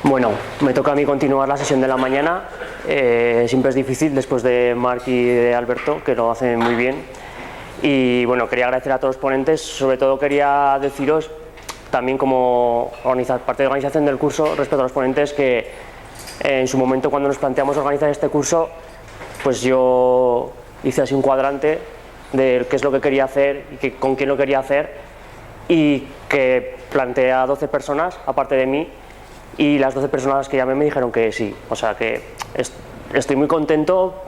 Bueno, me toca a mí continuar la sesión de la mañana. Siempre es difícil después de Marc y de Alberto, que lo hacen muy bien. Y bueno, quería agradecer a todos los ponentes. Sobre todo quería deciros también como parte de organización del curso respecto a los ponentes que en su momento cuando nos planteamos organizar este curso, pues yo hice así un cuadrante de qué es lo que quería hacer y con quién lo quería hacer, y que planteé a 12 personas aparte de mí, y las 12 personas que llamé me dijeron que sí. O sea que estoy muy contento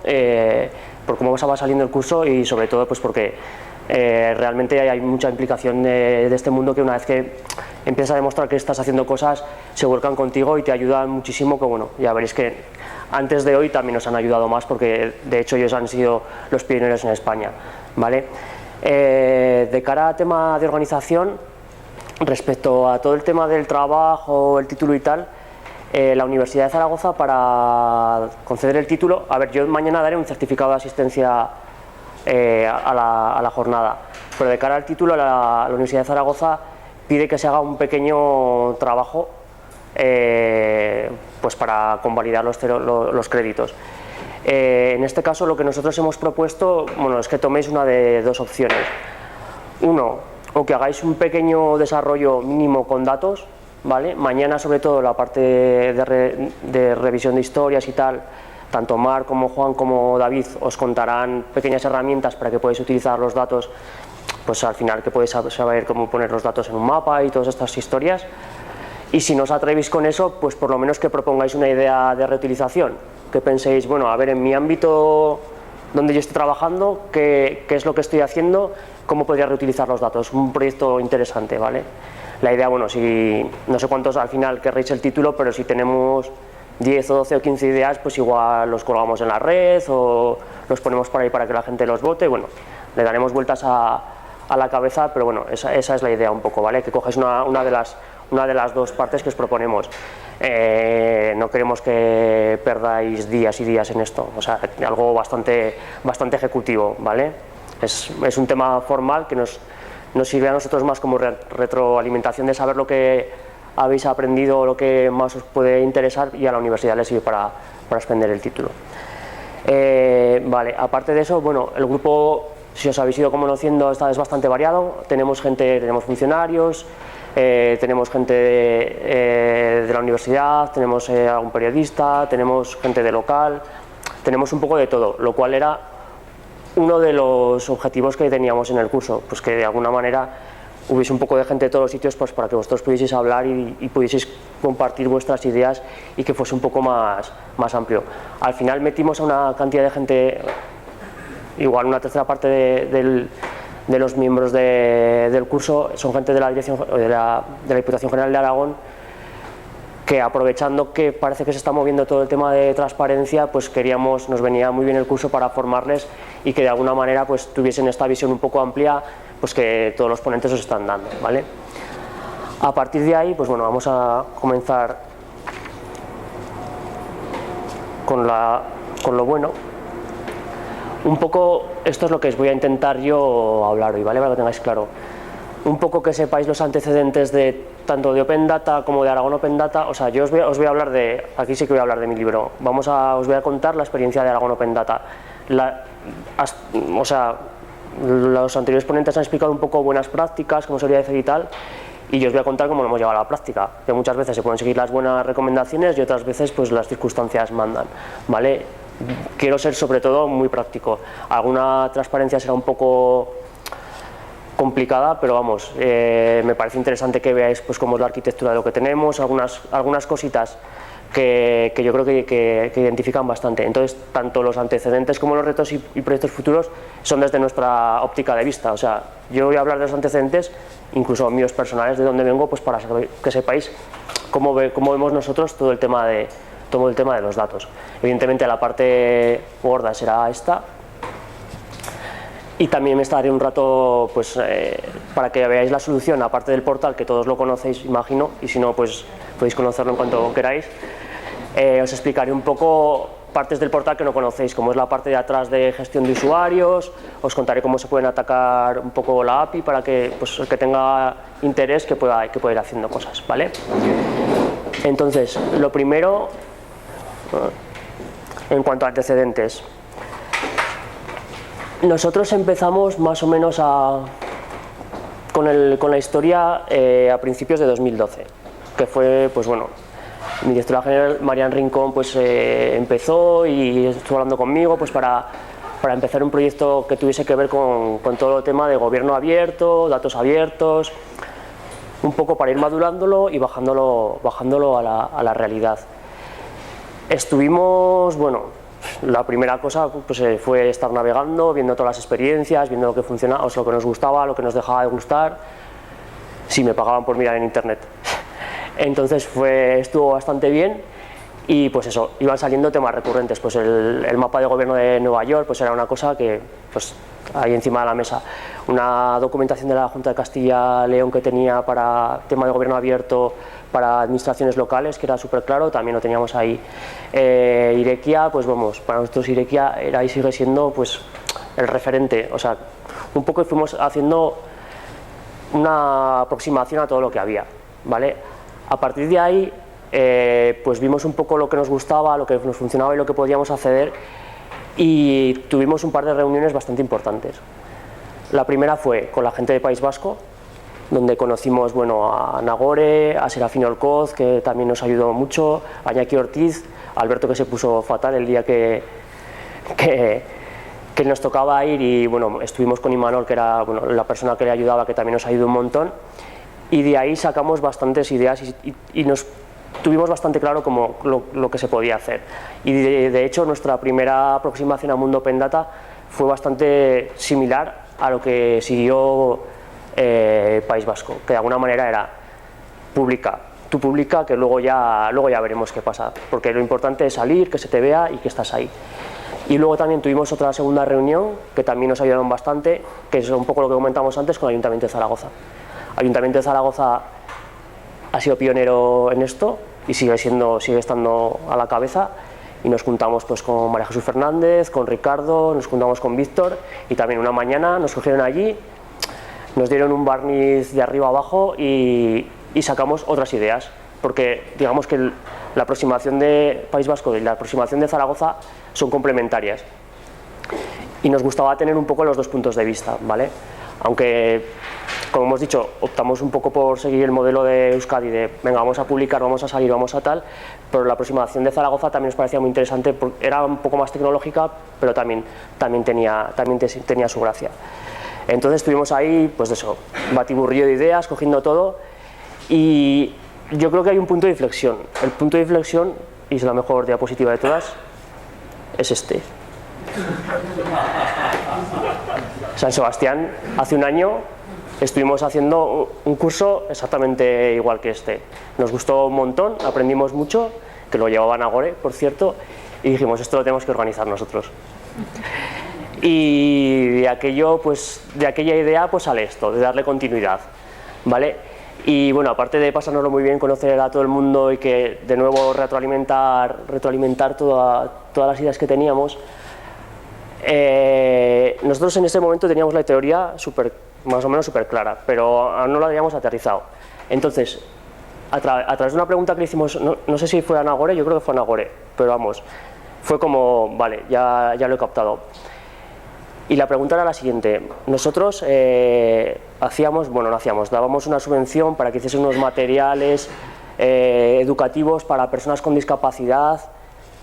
por cómo estaba saliendo el curso, y sobre todo pues porque realmente hay mucha implicación de este mundo, que una vez que empiezas a demostrar que estás haciendo cosas se vuelcan contigo y te ayudan muchísimo, que bueno, ya veréis que antes de hoy también nos han ayudado más, porque de hecho ellos han sido los pioneros en España, ¿vale? De cara a tema de organización, respecto a todo el tema del trabajo, el título y tal, la Universidad de Zaragoza, para conceder el título, a ver, yo mañana daré un certificado de asistencia a la jornada, pero de cara al título la Universidad de Zaragoza pide que se haga un pequeño trabajo pues para convalidar los créditos. En este caso lo que nosotros hemos propuesto, bueno, es que toméis una de dos opciones. Uno, o que hagáis un pequeño desarrollo mínimo con datos, ¿vale? Mañana, sobre todo, la parte de revisión de historias y tal, tanto Marc como Juan como David os contarán pequeñas herramientas para que podáis utilizar los datos, pues al final que podéis saber cómo poner los datos en un mapa y todas estas historias. Y si no os atrevéis con eso, pues por lo menos que propongáis una idea de reutilización, que penséis, bueno, a ver, en mi ámbito donde yo estoy trabajando, qué es lo que estoy haciendo, cómo podría reutilizar los datos. Un proyecto interesante, ¿vale? La idea, bueno, si no sé cuántos al final querréis el título, pero si tenemos 10 o 12 o 15 ideas, pues igual los colgamos en la red o los ponemos por ahí para que la gente los vote. Bueno, le daremos vueltas a la cabeza, pero bueno, esa es la idea un poco, ¿vale? Que cojáis una de las dos partes que os proponemos. No queremos que perdáis días y días en esto, o sea, algo bastante ejecutivo, ¿vale? Es un tema formal que nos sirve a nosotros más como retroalimentación de saber lo que habéis aprendido, lo que más os puede interesar, y a la universidad le sirve para extender el título. Vale, aparte de eso, bueno, el grupo, si os habéis ido conociendo, es bastante variado. Tenemos funcionarios, tenemos gente de la universidad, tenemos algún periodista, tenemos gente de local, tenemos un poco de todo, lo cual era uno de los objetivos que teníamos en el curso, pues que de alguna manera hubiese un poco de gente de todos los sitios, pues para que vosotros pudieseis hablar y pudieseis compartir vuestras ideas y que fuese un poco más amplio. Al final metimos a una cantidad de gente, igual una tercera parte de los miembros del curso son gente de la dirección de la Diputación General de Aragón, que aprovechando que parece que se está moviendo todo el tema de transparencia, pues nos venía muy bien el curso para formarles y que de alguna manera pues tuviesen esta visión un poco amplia, pues que todos los ponentes os están dando, ¿vale? A partir de ahí, pues bueno, vamos a comenzar con lo bueno. Un poco, esto es lo que os voy a intentar yo hablar hoy, ¿vale? Para que lo tengáis claro. Un poco que sepáis los antecedentes tanto de Open Data como de Aragón Open Data. O sea, yo os voy a hablar aquí sí que voy a hablar de mi libro. Os voy a contar la experiencia de Aragón Open Data. O sea, los anteriores ponentes han explicado un poco buenas prácticas, cómo se debería hacer y tal, y yo os voy a contar cómo lo hemos llevado a la práctica, que muchas veces se pueden seguir las buenas recomendaciones y otras veces pues las circunstancias mandan, ¿vale? Quiero ser sobre todo muy práctico. Alguna transparencia será un poco complicada, pero vamos, me parece interesante que veáis pues cómo es la arquitectura de lo que tenemos, algunas cositas que yo creo que identifican bastante. Entonces, tanto los antecedentes como los retos y proyectos futuros son desde nuestra óptica de vista. O sea, yo voy a hablar de los antecedentes, incluso míos personales, de dónde vengo, pues para que sepáis cómo vemos nosotros todo el tema de los datos. Evidentemente la parte gorda será esta, y también me estaré un rato pues, para que veáis la solución, aparte del portal, que todos lo conocéis, imagino, y si no, pues podéis conocerlo en cuanto queráis. Os explicaré un poco partes del portal que no conocéis, como es la parte de atrás de gestión de usuarios. Os contaré cómo se pueden atacar un poco la API para que pues, el que tenga interés que pueda ir haciendo cosas, ¿vale? Entonces, lo primero, en cuanto a antecedentes, nosotros empezamos más o menos con la historia a principios de 2012, que fue, pues bueno, mi directora general, Marian Rincón, pues empezó y estuvo hablando conmigo pues para empezar un proyecto que tuviese que ver con todo el tema de gobierno abierto, datos abiertos, un poco para ir madurándolo y bajándolo a la realidad. Estuvimos, bueno, la primera cosa pues, fue estar navegando, viendo todas las experiencias, viendo lo que funcionaba, o sea, lo que nos gustaba, lo que nos dejaba de gustar, si me pagaban por mirar en internet. Entonces estuvo bastante bien y pues eso, iban saliendo temas recurrentes, pues el mapa de gobierno de Nueva York pues era una cosa que pues ahí encima de la mesa, una documentación de la Junta de Castilla-León que tenía para tema de gobierno abierto para administraciones locales, que era súper claro, también lo teníamos ahí. Irekia, pues vamos, para nosotros Irekia era y sigue siendo pues el referente, o sea, un poco fuimos haciendo una aproximación a todo lo que había, ¿vale? A partir de ahí, pues vimos un poco lo que nos gustaba, lo que nos funcionaba y lo que podíamos acceder, y tuvimos un par de reuniones bastante importantes. La primera fue con la gente de País Vasco, donde conocimos bueno, a Nagore, a Serafín Olcoz, que también nos ayudó mucho, a Iñaki Ortiz, a Alberto, que se puso fatal el día que nos tocaba ir, y bueno, estuvimos con Imanol, que era bueno, la persona que le ayudaba, que también nos ayudó un montón, y de ahí sacamos bastantes ideas y nos tuvimos bastante claro como lo que se podía hacer. Y de hecho nuestra primera aproximación a Mundo Open Data fue bastante similar a lo que siguió País Vasco, que de alguna manera era tú publica, que luego ya veremos qué pasa, porque lo importante es salir, que se te vea y que estás ahí. Y luego también tuvimos otra segunda reunión que también nos ayudaron bastante, que es un poco lo que comentamos antes con el Ayuntamiento de Zaragoza. El Ayuntamiento de Zaragoza ha sido pionero en esto y sigue estando a la cabeza, y nos juntamos pues con María Jesús Fernández, con Ricardo, nos juntamos con Víctor, y también una mañana nos cogieron allí, nos dieron un barniz de arriba abajo y sacamos otras ideas, porque digamos que la aproximación de País Vasco y la aproximación de Zaragoza son complementarias, y nos gustaba tener un poco los dos puntos de vista, ¿vale? Aunque, como hemos dicho, optamos un poco por seguir el modelo de Euskadi de venga, vamos a publicar, vamos a salir, vamos a tal, pero la aproximación de Zaragoza también nos parecía muy interesante, porque era un poco más tecnológica, pero también tenía su gracia. Entonces estuvimos ahí, pues eso, batiburrillo de ideas, cogiendo todo, y yo creo que hay un punto de inflexión. El punto de inflexión, y es la mejor diapositiva de todas, es este. San Sebastián, hace un año estuvimos haciendo un curso exactamente igual que este. Nos gustó un montón, aprendimos mucho, que lo llevaba Nagore, por cierto, y dijimos, esto lo tenemos que organizar nosotros. Y de aquella idea pues sale esto, de darle continuidad, ¿vale? Y bueno, aparte de pasárnoslo muy bien, conocer a todo el mundo y que de nuevo retroalimentar todas las ideas que teníamos, nosotros en ese momento teníamos la teoría más o menos súper clara, pero no la habíamos aterrizado. Entonces, a través de una pregunta que le hicimos, no sé si fue a Nagore, yo creo que fue a Nagore, pero vamos, fue como, vale, ya lo he captado. Y la pregunta era la siguiente: nosotros dábamos una subvención para que hiciesen unos materiales educativos para personas con discapacidad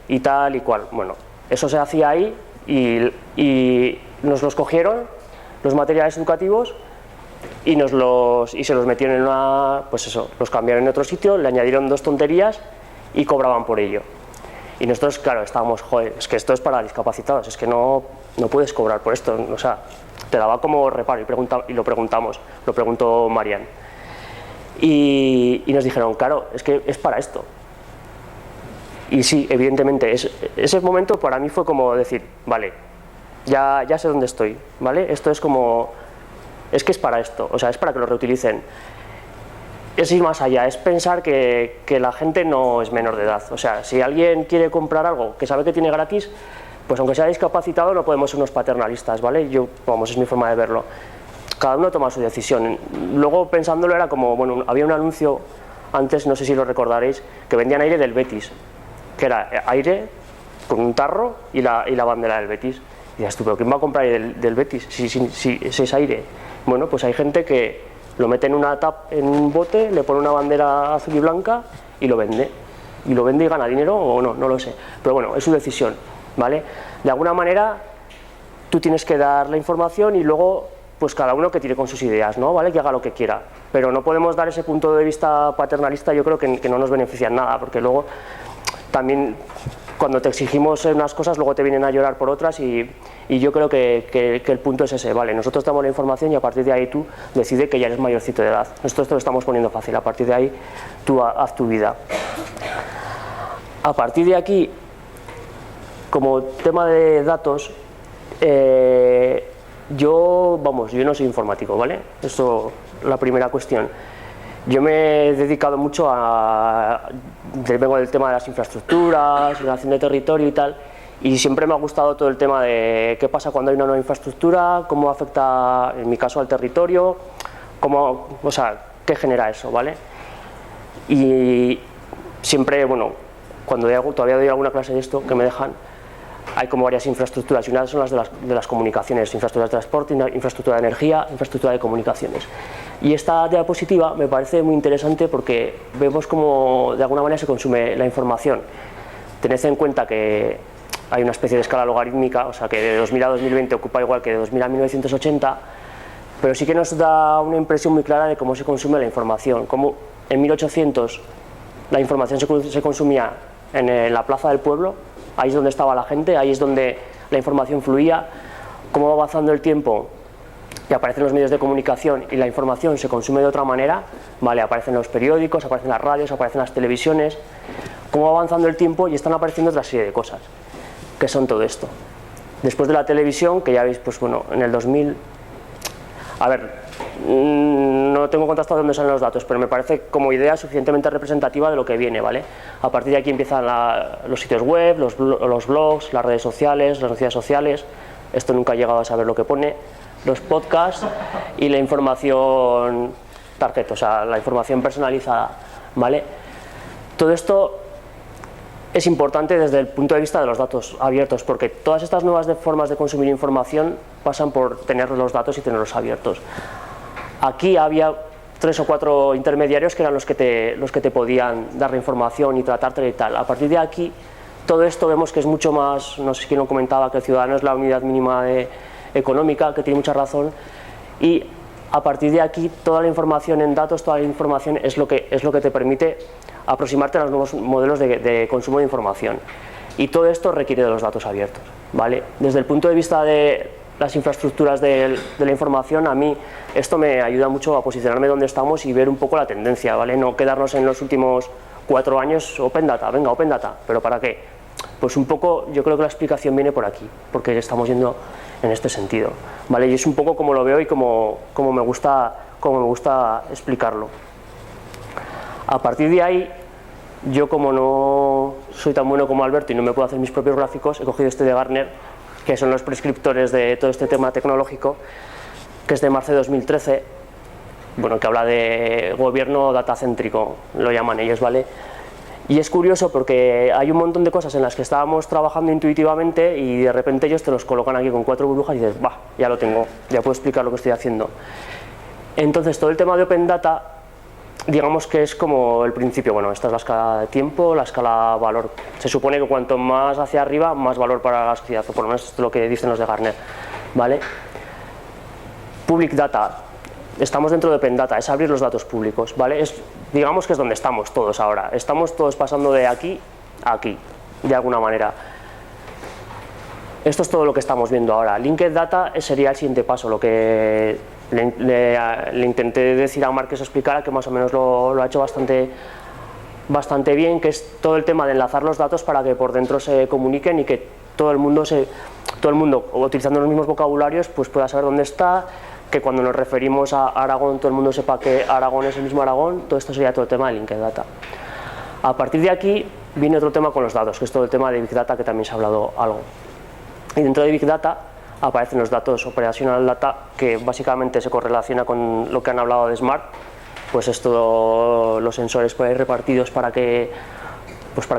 y tal y cual. Bueno, eso se hacía ahí y nos los cogieron, los materiales educativos, y se los metieron en los cambiaron en otro sitio, le añadieron 2 tonterías y cobraban por ello. Y nosotros, claro, estábamos, joder, es que esto es para discapacitados, es que no puedes cobrar por esto, o sea, te daba como reparo, y lo preguntó Marian. Y nos dijeron, claro, es que es para esto. Y sí, evidentemente, ese momento para mí fue como decir, vale, ya sé dónde estoy, ¿vale? Esto es como, es que es para esto, o sea, es para que lo reutilicen. Es ir más allá, es pensar que la gente no es menor de edad. O sea, si alguien quiere comprar algo que sabe que tiene gratis, pues aunque sea discapacitado no podemos ser unos paternalistas, ¿vale? Es mi forma de verlo. Cada uno toma su decisión. Luego pensándolo era como, bueno, había un anuncio antes, no sé si lo recordaréis, que vendían aire del Betis, que era aire con un tarro y la bandera del Betis. Y dices tú, ¿pero quién va a comprar aire del Betis si es aire? Bueno, pues hay gente que lo mete en un bote, le pone una bandera azul y blanca y lo vende. Y lo vende y gana dinero o no, no lo sé. Pero bueno, es su decisión, ¿vale? De alguna manera tú tienes que dar la información y luego pues cada uno que tire con sus ideas, ¿no? ¿Vale? Que haga lo que quiera. Pero no podemos dar ese punto de vista paternalista, yo creo que no nos beneficia en nada, porque luego también cuando te exigimos unas cosas luego te vienen a llorar por otras y yo creo que el punto es ese, ¿vale? Nosotros damos la información y a partir de ahí tú decides que ya eres mayorcito de edad. Nosotros te lo estamos poniendo fácil, a partir de ahí tú haz tu vida. A partir de aquí, como tema de datos, yo no soy informático, ¿vale? Eso es la primera cuestión. Yo me he dedicado mucho vengo del tema de las infraestructuras, ordenación de territorio y tal, y siempre me ha gustado todo el tema de qué pasa cuando hay una nueva infraestructura, cómo afecta, en mi caso, al territorio, qué genera eso, ¿vale? Y siempre, bueno, cuando todavía doy alguna clase de esto que me dejan, hay como varias infraestructuras y una son las de las comunicaciones, infraestructura de transporte, infraestructura de energía, infraestructura de comunicaciones. Y esta diapositiva me parece muy interesante porque vemos cómo de alguna manera se consume la información. Tened en cuenta que hay una especie de escala logarítmica, o sea que de 2000 a 2020 ocupa igual que de 2000 a 1980, pero sí que nos da una impresión muy clara de cómo se consume la información. Como en 1800 la información se consumía en la plaza del pueblo, ahí es donde estaba la gente, ahí es donde la información fluía. Cómo va avanzando el tiempo y aparecen los medios de comunicación y la información se consume de otra manera, ¿vale? Aparecen los periódicos, aparecen las radios, aparecen las televisiones. Cómo va avanzando el tiempo y están apareciendo otra serie de cosas, que son todo esto. Después de la televisión, que ya veis, pues bueno, en el 2000, a ver, no tengo contrastado de dónde salen los datos, pero me parece como idea suficientemente representativa de lo que viene, ¿vale? A partir de aquí empiezan los sitios web, los blogs, las redes sociales, las noticias sociales, esto nunca he llegado a saber lo que pone, los podcasts y la información target, o sea, la información personalizada, ¿vale? Todo esto es importante desde el punto de vista de los datos abiertos, porque todas estas nuevas formas de consumir información pasan por tener los datos y tenerlos abiertos. Aquí había 3 o 4 intermediarios que eran los que te podían dar la información y tratarte y tal. A partir de aquí, todo esto vemos que es mucho más, no sé quién lo comentaba, que el ciudadano es la unidad mínima económica, que tiene mucha razón, y a partir de aquí toda la información en datos, toda la información es lo que te permite aproximarte a los nuevos modelos de consumo de información. Y todo esto requiere de los datos abiertos, ¿vale? Desde el punto de vista de las infraestructuras de la información, a mí esto me ayuda mucho a posicionarme donde estamos y ver un poco la tendencia, ¿vale? No quedarnos en los últimos 4 años, Open Data, venga, Open Data, ¿pero para qué? Pues un poco, yo creo que la explicación viene por aquí, porque estamos yendo en este sentido, ¿vale? Y es un poco como lo veo y como me gusta explicarlo. A partir de ahí, yo como no soy tan bueno como Alberto y no me puedo hacer mis propios gráficos, he cogido este de Gartner, que son los prescriptores de todo este tema tecnológico, que es de marzo de 2013, bueno, que habla de gobierno datacéntrico, lo llaman ellos, ¿vale? Y es curioso porque hay un montón de cosas en las que estábamos trabajando intuitivamente y de repente ellos te los colocan aquí con 4 burbujas y dices, bah, ya lo tengo, ya puedo explicar lo que estoy haciendo. Entonces todo el tema de Open Data, digamos que es como el principio, bueno, esta es la escala de tiempo, la escala valor. Se supone que cuanto más hacia arriba, más valor para la sociedad, o por lo menos esto es lo que dicen los de Gartner, ¿vale? Public Data, estamos dentro de Open Data, es abrir los datos públicos, ¿vale? Digamos que es donde estamos todos ahora, estamos todos pasando de aquí a aquí, de alguna manera. Esto es todo lo que estamos viendo ahora. Linked Data sería el siguiente paso, lo que le intenté decir a Marc que se explicara, que más o menos lo ha hecho bastante bien, que es todo el tema de enlazar los datos para que por dentro se comuniquen y que todo el mundo utilizando los mismos vocabularios pues pueda saber dónde está, que cuando nos referimos a Aragón todo el mundo sepa que Aragón es el mismo Aragón. Todo esto sería todo el tema de Linked Data. A partir de aquí viene otro tema con los datos, que es todo el tema de Big Data, que también se ha hablado algo. Y dentro de Big Data aparecen los datos Operational Data, que básicamente se correlaciona con lo que han hablado de Smart, pues es todo los sensores por ahí repartidos para que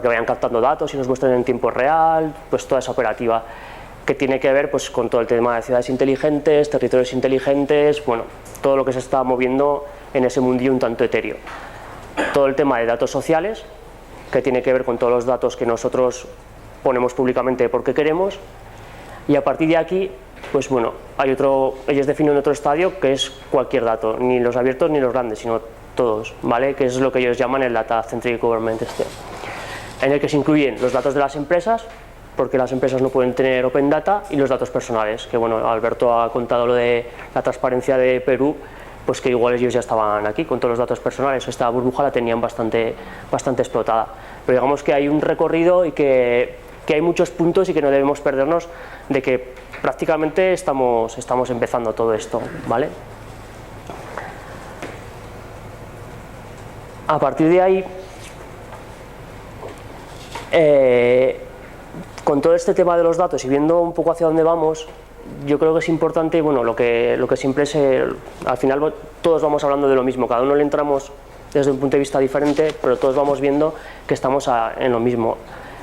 vayan captando datos y nos muestren en tiempo real, pues toda esa operativa que tiene que ver pues con todo el tema de ciudades inteligentes, territorios inteligentes, bueno, todo lo que se está moviendo en ese mundillo un tanto etéreo. Todo el tema de datos sociales, que tiene que ver con todos los datos que nosotros ponemos públicamente porque queremos, y a partir de aquí, pues bueno, ellos definen otro estadio que es cualquier dato, ni los abiertos ni los grandes, sino todos, ¿vale? Que es lo que ellos llaman el Data Centric Government en el que se incluyen los datos de las empresas, porque las empresas no pueden tener Open Data, y los datos personales, que bueno, Alberto ha contado lo de la transparencia de Perú, pues que igual ellos ya estaban aquí con todos los datos personales, esta burbuja la tenían bastante explotada. Pero digamos que hay un recorrido y que hay muchos puntos y que no debemos perdernos de que prácticamente estamos empezando todo esto, ¿vale? A partir de ahí, con todo este tema de los datos y viendo un poco hacia dónde vamos, yo creo que es importante, bueno, lo que siempre al final todos vamos hablando de lo mismo, cada uno le entramos desde un punto de vista diferente, pero todos vamos viendo que estamos en lo mismo.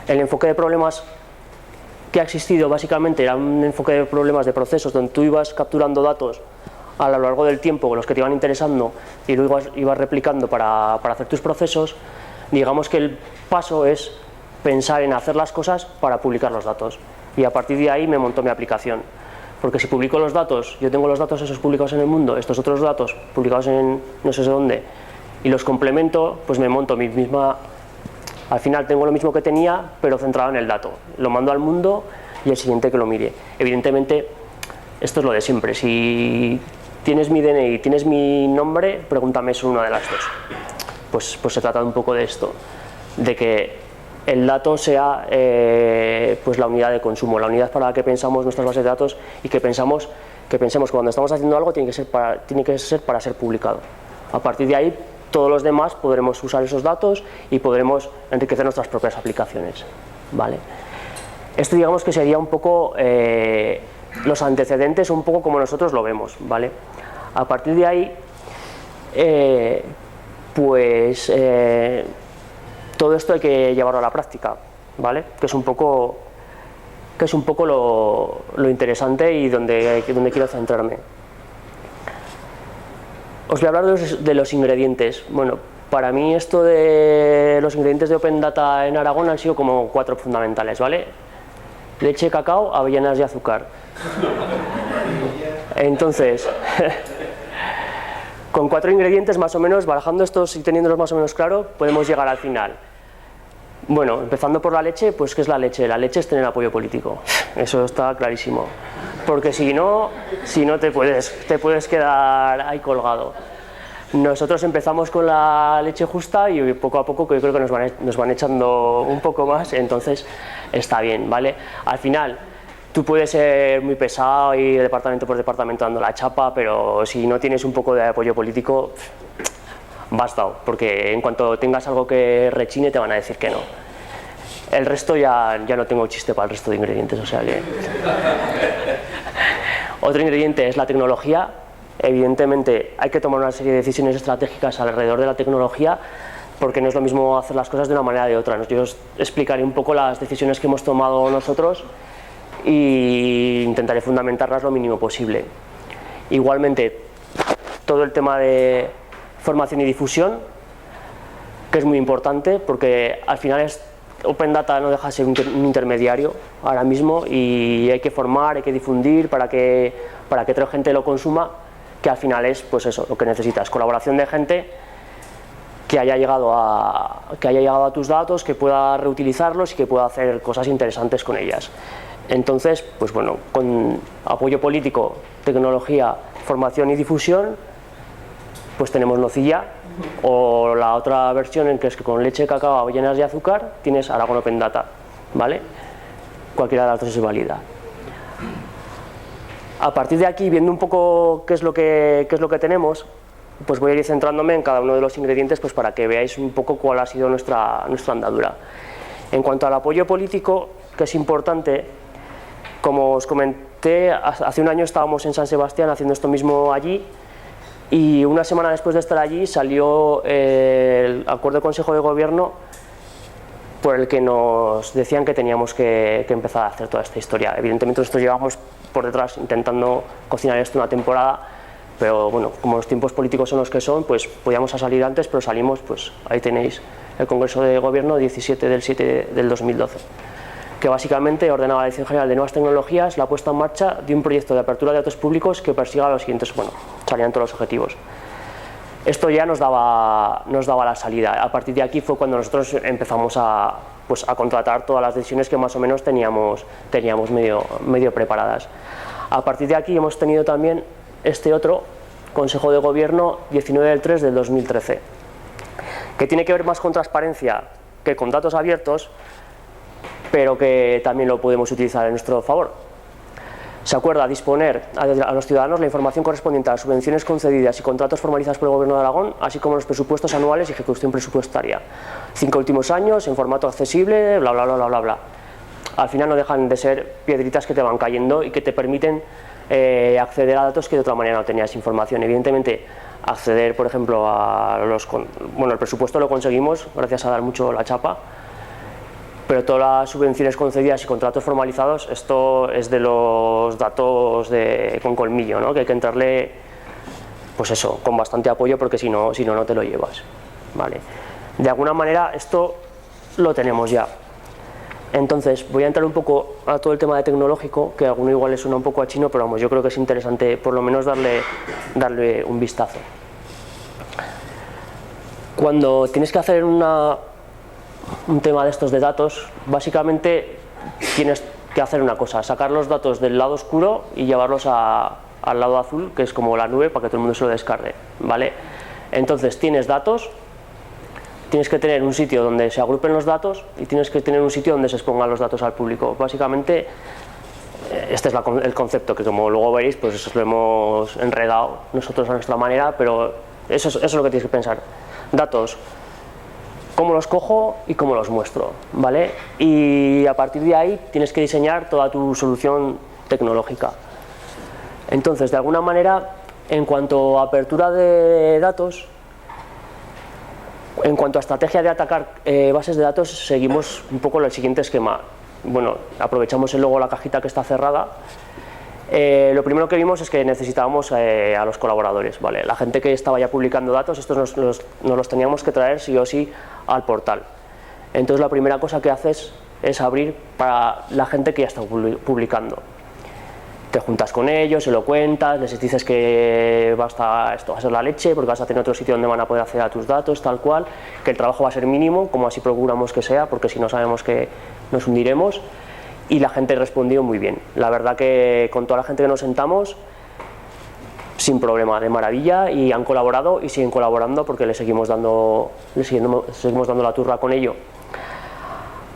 El enfoque de problemas que ha existido básicamente era un enfoque de problemas de procesos donde tú ibas capturando datos a lo largo del tiempo, los que te iban interesando, y luego ibas replicando para hacer tus procesos. Digamos que el paso es pensar en hacer las cosas para publicar los datos, y a partir de ahí me monto mi aplicación, porque si publico los datos, yo tengo los datos esos publicados en el mundo, estos otros datos publicados en no sé dónde, y los complemento, pues me monto mi misma. Al final tengo lo mismo que tenía, pero centrado en el dato, lo mando al mundo y el siguiente que lo mire. Evidentemente esto es lo de siempre, si tienes mi DNI, tienes mi nombre, pregúntame sobre una de las dos. Pues se trata un poco de esto, de que el dato sea pues la unidad de consumo, la unidad para la que pensamos nuestras bases de datos, y que pensemos que cuando estamos haciendo algo tiene que ser para ser publicado. A partir de ahí todos los demás podremos usar esos datos y podremos enriquecer nuestras propias aplicaciones, ¿vale? Esto digamos que sería un poco los antecedentes, un poco como nosotros lo vemos, ¿vale? A partir de ahí todo esto hay que llevarlo a la práctica, ¿vale? Que es un poco lo interesante y donde quiero centrarme. Os voy a hablar de los ingredientes. Bueno, para mí esto de los ingredientes de Open Data en Aragón han sido como 4 fundamentales, ¿vale? Leche, cacao, avellanas y azúcar. Entonces, con 4 ingredientes más o menos, barajando estos y teniéndolos más o menos claro, podemos llegar al final. Bueno, empezando por la leche, pues ¿qué es la leche? La leche es tener apoyo político, eso está clarísimo, porque si no te puedes quedar ahí colgado. Nosotros empezamos con la leche justa y poco a poco yo creo que nos van echando un poco más, entonces está bien, ¿vale? Al final tú puedes ser muy pesado y departamento por departamento dando la chapa, pero si no tienes un poco de apoyo político, basta, porque en cuanto tengas algo que rechine te van a decir que no. El resto ya no tengo chiste para el resto de ingredientes, o sea que... Otro ingrediente es la tecnología. Evidentemente hay que tomar una serie de decisiones estratégicas alrededor de la tecnología, porque no es lo mismo hacer las cosas de una manera o de otra. Yo os explicaré un poco las decisiones que hemos tomado nosotros e intentaré fundamentarlas lo mínimo posible. Igualmente, todo el tema de formación y difusión, que es muy importante, porque al final Open Data no deja de ser un intermediario ahora mismo, y hay que formar, hay que difundir para que otra gente lo consuma, que al final es pues eso, lo que necesitas, colaboración de gente que haya llegado a tus datos, que pueda reutilizarlos y que pueda hacer cosas interesantes con ellas. Entonces, pues bueno, con apoyo político, tecnología, formación y difusión, pues tenemos Nocilla, o la otra versión en que es que con leche, cacao, avellanas y azúcar tienes Aragón Open Data, ¿vale? Cualquiera de las dos es válida. A partir de aquí, viendo un poco qué es lo que tenemos, pues voy a ir centrándome en cada uno de los ingredientes, pues para que veáis un poco cuál ha sido nuestra andadura. En cuanto al apoyo político, que es importante, como os comenté, hace un año estábamos en San Sebastián haciendo esto mismo allí, Y una semana después de estar allí salió el acuerdo de Consejo de Gobierno por el que nos decían que teníamos que empezar a hacer toda esta historia. Evidentemente nosotros llevamos por detrás intentando cocinar esto una temporada, pero bueno, como los tiempos políticos son los que son, pues podíamos salir antes, pero salimos, pues ahí tenéis el Congreso de Gobierno 17/7 del 2012, que básicamente ordenaba la Dirección General de Nuevas Tecnologías la puesta en marcha de un proyecto de apertura de datos públicos que persiga los siguientes, bueno, salían todos los objetivos. Esto ya nos daba la salida. A partir de aquí fue cuando nosotros empezamos a contratar todas las decisiones que más o menos teníamos medio preparadas. A partir de aquí hemos tenido también este otro Consejo de Gobierno 19/3 del 2013, que tiene que ver más con transparencia que con datos abiertos, pero que también lo podemos utilizar en nuestro favor. Se acuerda disponer a los ciudadanos la información correspondiente a las subvenciones concedidas y contratos formalizados por el Gobierno de Aragón, así como los presupuestos anuales y ejecución presupuestaria. 5 últimos años, en formato accesible, bla, bla, bla, bla, bla, bla. Al final no dejan de ser piedritas que te van cayendo y que te permiten acceder a datos que de otra manera no tenías información. Evidentemente, acceder, por ejemplo, a el presupuesto lo conseguimos gracias a dar mucho la chapa, pero todas las subvenciones concedidas y contratos formalizados, esto es de los datos con colmillo, ¿no? Que hay que entrarle, pues eso, con bastante apoyo, porque si no te lo llevas, ¿vale? De alguna manera esto lo tenemos ya. Entonces voy a entrar un poco a todo el tema de tecnológico, que a alguno igual le suena un poco a chino, pero vamos, yo creo que es interesante por lo menos darle un vistazo. Cuando tienes que hacer un tema de estos de datos, básicamente tienes que hacer una cosa: sacar los datos del lado oscuro y llevarlos al lado azul, que es como la nube, para que todo el mundo se lo descargue, ¿vale? Entonces tienes datos, tienes que tener un sitio donde se agrupen los datos y tienes que tener un sitio donde se expongan los datos al público. Básicamente este es el concepto, que como luego veréis, pues eso lo hemos enredado nosotros a nuestra manera, pero eso es lo que tienes que pensar. Datos, cómo los cojo y cómo los muestro, ¿vale? Y a partir de ahí tienes que diseñar toda tu solución tecnológica. Entonces, de alguna manera, en cuanto a apertura de datos, en cuanto a estrategia de atacar bases de datos, seguimos un poco el siguiente esquema. Bueno, aprovechamos luego la cajita que está cerrada. Lo primero que vimos es que necesitábamos a los colaboradores, ¿vale? La gente que estaba ya publicando datos, estos nos los teníamos que traer sí o sí al portal. Entonces la primera cosa que haces es abrir para la gente que ya está publicando. Te juntas con ellos, se lo cuentas, les dices que esto va a ser la leche porque vas a tener otro sitio donde van a poder acceder a tus datos, tal cual, que el trabajo va a ser mínimo, como así procuramos que sea, porque si no sabemos que nos hundiremos. Y la gente respondió muy bien. La verdad que con toda la gente que nos sentamos, sin problema, de maravilla, y han colaborado y siguen colaborando porque le seguimos dando la turra con ello.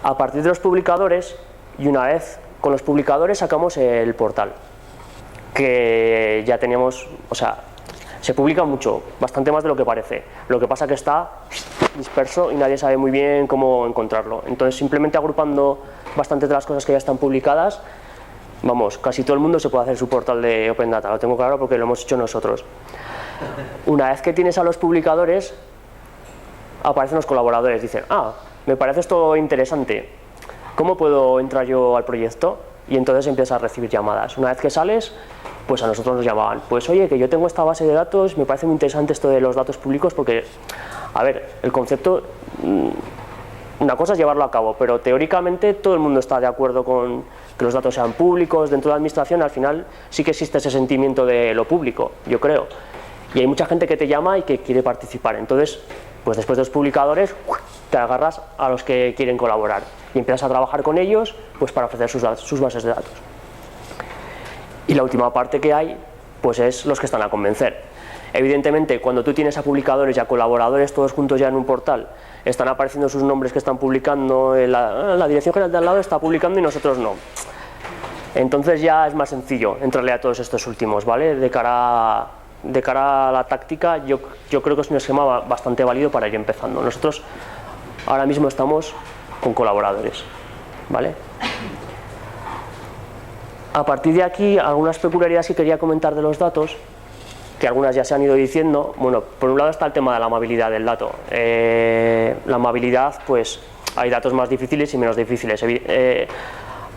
A partir de los publicadores, y una vez con los publicadores, sacamos el portal, que ya teníamos, o sea, se publica mucho, bastante más de lo que parece. Lo que pasa que está disperso y nadie sabe muy bien cómo encontrarlo. Entonces, simplemente agrupando bastante de las cosas que ya están publicadas, vamos, casi todo el mundo se puede hacer su portal de Open Data, lo tengo claro porque lo hemos hecho nosotros. Una vez que tienes a los publicadores, aparecen los colaboradores, dicen, me parece esto interesante, ¿cómo puedo entrar yo al proyecto? Y entonces empiezas a recibir llamadas. Una vez que sales, pues a nosotros nos llamaban, pues oye, que yo tengo esta base de datos, me parece muy interesante esto de los datos públicos porque, a ver, el concepto, una cosa es llevarlo a cabo, pero teóricamente todo el mundo está de acuerdo con que los datos sean públicos. Dentro de la administración, al final, sí que existe ese sentimiento de lo público, yo creo. Y hay mucha gente que te llama y que quiere participar. Entonces, pues después de los publicadores, te agarras a los que quieren colaborar y empiezas a trabajar con ellos, pues para ofrecer sus bases de datos. Y la última parte que hay, pues es los que están a convencer. Evidentemente, cuando tú tienes a publicadores y a colaboradores todos juntos ya en un portal, están apareciendo sus nombres que están publicando, la Dirección General de al lado está publicando y nosotros no. Entonces ya es más sencillo entrarle a todos estos últimos, ¿vale? De cara a la táctica, yo creo que es un esquema bastante válido para ir empezando. Nosotros ahora mismo estamos con colaboradores, ¿vale? A partir de aquí, algunas peculiaridades que quería comentar de los datos que algunas ya se han ido diciendo. Bueno, por un lado está el tema de la amabilidad del dato. La amabilidad, pues hay datos más difíciles y menos difíciles.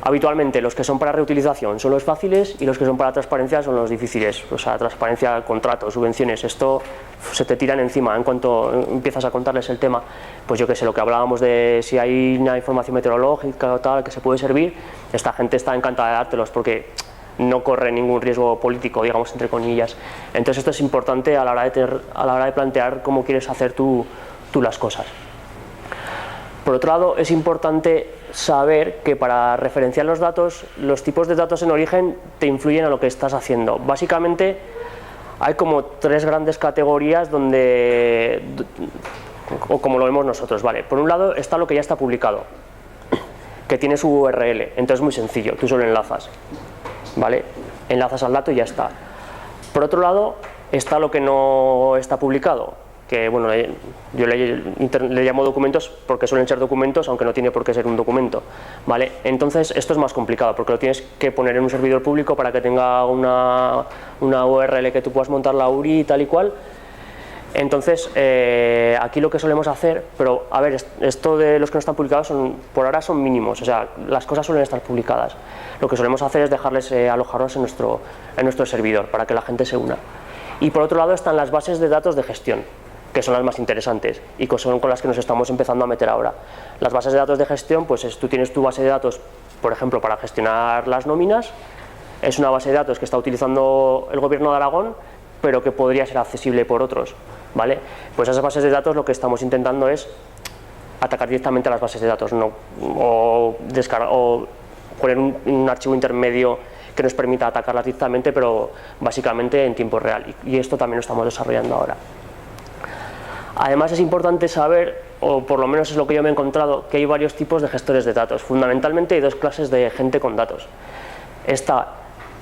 Habitualmente los que son para reutilización son los fáciles y los que son para transparencia son los difíciles. O sea, transparencia, contratos, subvenciones, esto se te tiran encima en cuanto empiezas a contarles el tema. Pues yo qué sé, lo que hablábamos de si hay una información meteorológica o tal que se puede servir, esta gente está encantada de dártelos porque no corre ningún riesgo político, digamos, entre comillas. Entonces esto es importante a la hora de plantear cómo quieres hacer tú las cosas. Por otro lado, es importante saber que para referenciar los datos, los tipos de datos en origen te influyen a lo que estás haciendo. Básicamente hay como tres grandes categorías o como lo vemos nosotros, ¿vale? Por un lado está lo que ya está publicado, que tiene su URL, entonces es muy sencillo, tú solo enlazas, ¿vale? Enlazas al dato y ya está. Por otro lado está lo que no está publicado, que bueno, yo le llamo documentos porque suelen ser documentos, aunque no tiene por qué ser un documento, ¿vale? Entonces esto es más complicado porque lo tienes que poner en un servidor público para que tenga una URL que tú puedas montar la URI y tal y cual. Entonces aquí lo que solemos hacer, pero a ver, esto de los que no están publicados por ahora son mínimos, o sea, las cosas suelen estar publicadas. Lo que solemos hacer es dejarles alojarlos en nuestro servidor para que la gente se una. Y por otro lado están las bases de datos de gestión, que son las más interesantes y que son con las que nos estamos empezando a meter ahora. Las bases de datos de gestión, pues tú tienes tu base de datos, por ejemplo, para gestionar las nóminas, es una base de datos que está utilizando el Gobierno de Aragón, pero que podría ser accesible por otros, ¿vale? Pues esas bases de datos lo que estamos intentando es atacar directamente a las bases de datos, o poner un archivo intermedio que nos permita atacarlas directamente, pero básicamente en tiempo real, y esto también lo estamos desarrollando ahora. Además es importante saber, o por lo menos es lo que yo me he encontrado, que hay varios tipos de gestores de datos. Fundamentalmente hay dos clases de gente con datos. Está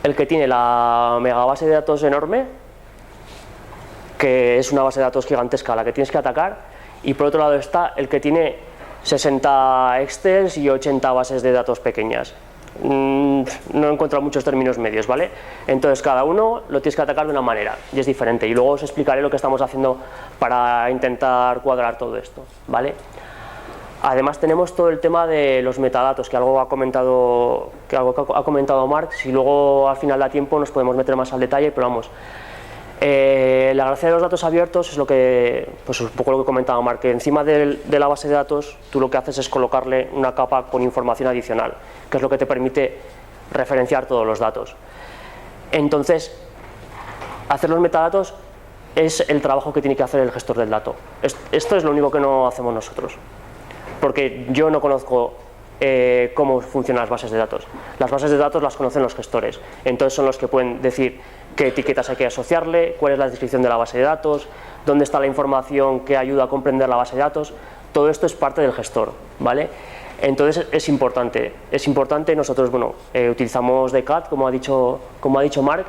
el que tiene la megabase de datos enorme, que es una base de datos gigantesca a la que tienes que atacar, y por otro lado está el que tiene 60 Excels y 80 bases de datos pequeñas. No he encontrado muchos términos medios, ¿vale? Entonces cada uno lo tienes que atacar de una manera y es diferente, y luego os explicaré lo que estamos haciendo para intentar cuadrar todo esto, ¿vale? Además tenemos todo el tema de los metadatos, que algo ha comentado Marc. Si luego al final da tiempo nos podemos meter más al detalle, pero vamos. La gracia de los datos abiertos es lo que, pues un poco lo que comentaba Marc, que encima de la base de datos tú lo que haces es colocarle una capa con información adicional, que es lo que te permite referenciar todos los datos. Entonces, hacer los metadatos es el trabajo que tiene que hacer el gestor del dato. Esto es lo único que no hacemos nosotros, porque yo no conozco cómo funcionan las bases de datos. Las bases de datos las conocen los gestores, entonces son los que pueden decir qué etiquetas hay que asociarle, cuál es la descripción de la base de datos, dónde está la información que ayuda a comprender la base de datos. Todo esto es parte del gestor, ¿vale? Entonces es importante. Nosotros, bueno, utilizamos DCAT, como ha dicho Marc,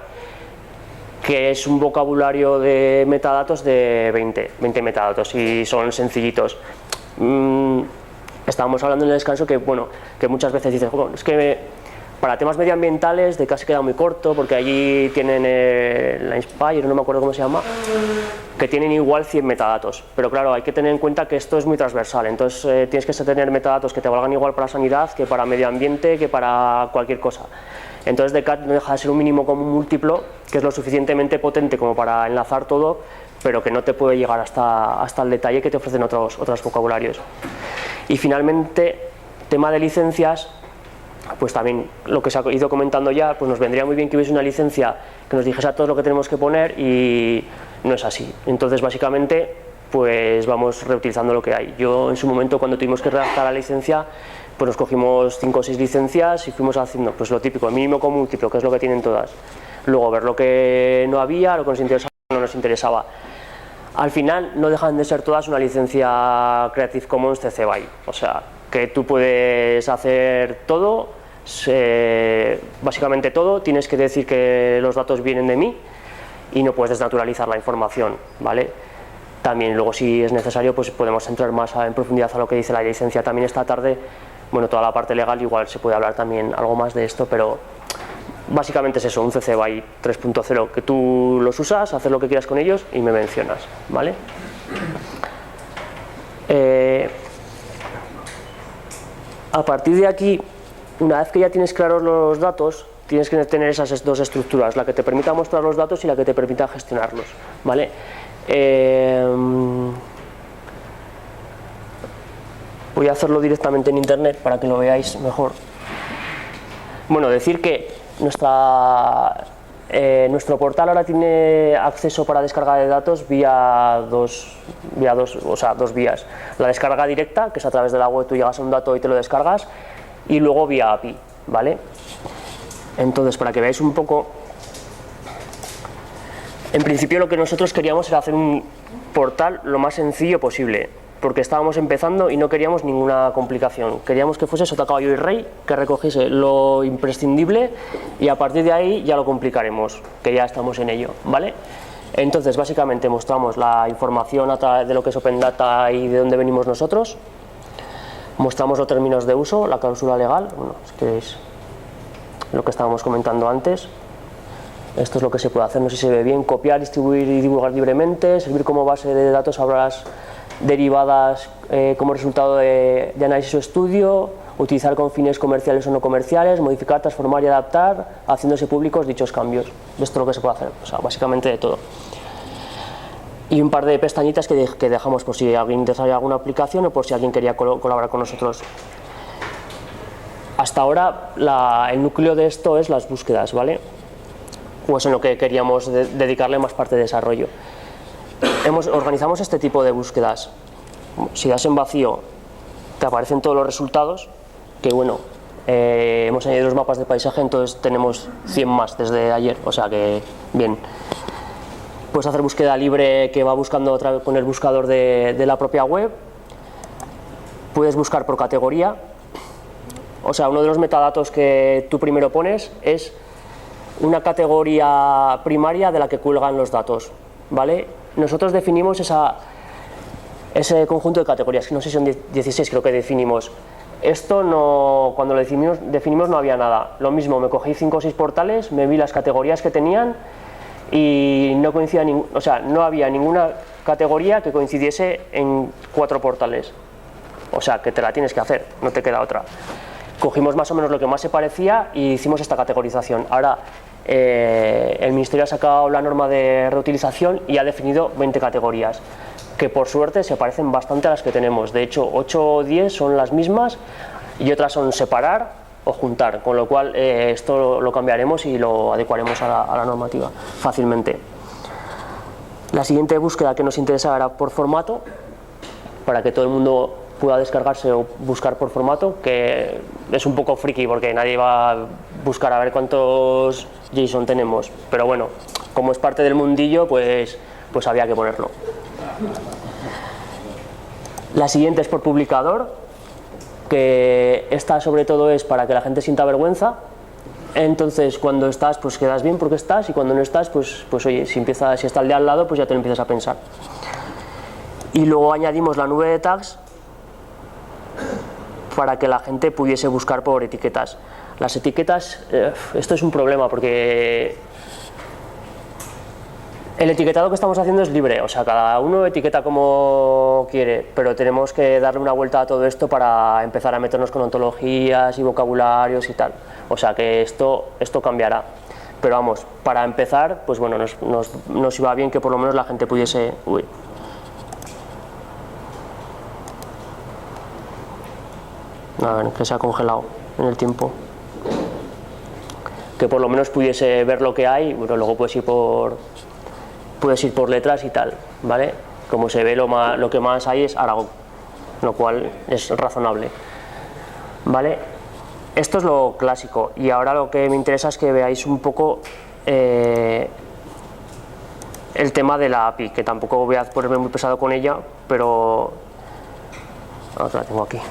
que es un vocabulario de metadatos de 20 metadatos y son sencillitos. Estábamos hablando en el descanso que, bueno, que muchas veces dices, bueno, es que para temas medioambientales DCAT se queda muy corto porque allí tienen la Inspire, no me acuerdo cómo se llama, que tienen igual 100 metadatos, pero claro, hay que tener en cuenta que esto es muy transversal, entonces tienes que tener metadatos que te valgan igual para sanidad que para medio ambiente, que para cualquier cosa. Entonces DCAT no deja de ser un mínimo común múltiplo que es lo suficientemente potente como para enlazar todo, pero que no te puede llegar hasta el detalle que te ofrecen otros vocabularios. Y finalmente, tema de licencias, pues también lo que se ha ido comentando ya, pues nos vendría muy bien que hubiese una licencia que nos dijese a todos lo que tenemos que poner, y no es así. Entonces básicamente pues vamos reutilizando lo que hay. Yo en su momento, cuando tuvimos que redactar la licencia, pues nos cogimos 5 o 6 licencias y fuimos haciendo pues lo típico, el mínimo común múltiplo, que es lo que tienen todas. Luego ver lo que no había, lo que nos interesaba o no nos interesaba. Al final no dejan de ser todas una licencia Creative Commons CC BY, o sea, que tú puedes hacer todo, básicamente todo, tienes que decir que los datos vienen de mí y no puedes desnaturalizar la información, ¿vale? También luego, si es necesario, pues podemos entrar más en profundidad a lo que dice la licencia. También esta tarde, bueno, toda la parte legal igual se puede hablar también algo más de esto, pero Básicamente es eso, un CC BY 3.0, que tú los usas, haces lo que quieras con ellos y me mencionas, ¿vale? A partir de aquí, una vez que ya tienes claros los datos, tienes que tener esas dos estructuras, la que te permita mostrar los datos y la que te permita gestionarlos, ¿vale? Voy a hacerlo directamente en internet para que lo veáis mejor. Bueno, decir que nuestro portal ahora tiene acceso para descarga de datos vía dos vías. La descarga directa, que es a través de la web, tú llegas a un dato y te lo descargas, y luego vía API, ¿vale? Entonces, para que veáis un poco, en principio lo que nosotros queríamos era hacer un portal lo más sencillo posible, porque estábamos empezando y no queríamos ninguna complicación. Queríamos que fuese sota, caballo y rey, que recogiese lo imprescindible y a partir de ahí ya lo complicaremos, que ya estamos en ello, ¿vale? Entonces, básicamente mostramos la información a través de lo que es Open Data y de dónde venimos nosotros. Mostramos los términos de uso, la cláusula legal, bueno, si queréis, lo que estábamos comentando antes. Esto es lo que se puede hacer, no sé si se ve bien: copiar, distribuir y divulgar libremente, servir como base de datos a obras derivadas como resultado de análisis o estudio, utilizar con fines comerciales o no comerciales, modificar, transformar y adaptar, haciéndose públicos dichos cambios. Esto es lo que se puede hacer, o sea, básicamente de todo. Y un par de pestañitas que dejamos por si alguien desarrolla alguna aplicación o por si alguien quería colaborar con nosotros. Hasta ahora el núcleo de esto es las búsquedas, ¿vale? Pues en lo que queríamos dedicarle más parte de desarrollo. Organizamos este tipo de búsquedas. Si das en vacío, te aparecen todos los resultados, que bueno, hemos añadido los mapas de paisaje, entonces tenemos 100 más desde ayer, o sea que bien. Puedes hacer búsqueda libre que va buscando otra vez con el buscador de la propia web. Puedes buscar por categoría, o sea, uno de los metadatos que tú primero pones es una categoría primaria de la que cuelgan los datos, ¿vale? Nosotros definimos ese conjunto de categorías, no sé si son 16, creo que definimos. Esto no, cuando lo definimos no había nada. Lo mismo, me cogí 5 o 6 portales, me vi las categorías que tenían y no coincidía o sea, no había ninguna categoría que coincidiese en 4 portales. O sea, que te la tienes que hacer, no te queda otra. Cogimos más o menos lo que más se parecía y hicimos esta categorización. Ahora el Ministerio ha sacado la norma de reutilización y ha definido 20 categorías, que por suerte se parecen bastante a las que tenemos. De hecho, 8 o 10 son las mismas y otras son separar o juntar, con lo cual esto lo cambiaremos y lo adecuaremos a la normativa fácilmente. La siguiente búsqueda que nos interesa era por formato, para que todo el mundo pueda descargarse o buscar por formato, que es un poco friki porque nadie va a buscar a ver cuántos JSON tenemos, pero bueno, como es parte del mundillo, pues había que ponerlo. La siguiente es por publicador, que esta sobre todo es para que la gente sienta vergüenza. Entonces cuando estás pues quedas bien porque estás, y cuando no estás pues oye, si está el de al lado pues ya te lo empiezas a pensar. Y luego añadimos la nube de tags para que la gente pudiese buscar por etiquetas. Las etiquetas, esto es un problema porque el etiquetado que estamos haciendo es libre, o sea, cada uno etiqueta como quiere, pero tenemos que darle una vuelta a todo esto para empezar a meternos con ontologías y vocabularios y tal. O sea que esto cambiará. Pero vamos, para empezar, pues bueno, nos iba bien que por lo menos la gente pudiese... Uy. A ver, que se ha congelado en el tiempo. Que por lo menos pudiese ver lo que hay, bueno, luego puedes ir por letras y tal, ¿vale? Como se ve lo que más hay es Aragón, lo cual es razonable, ¿vale? Esto es lo clásico y ahora lo que me interesa es que veáis un poco el tema de la API, que tampoco voy a ponerme muy pesado con ella, pero ahora la tengo aquí.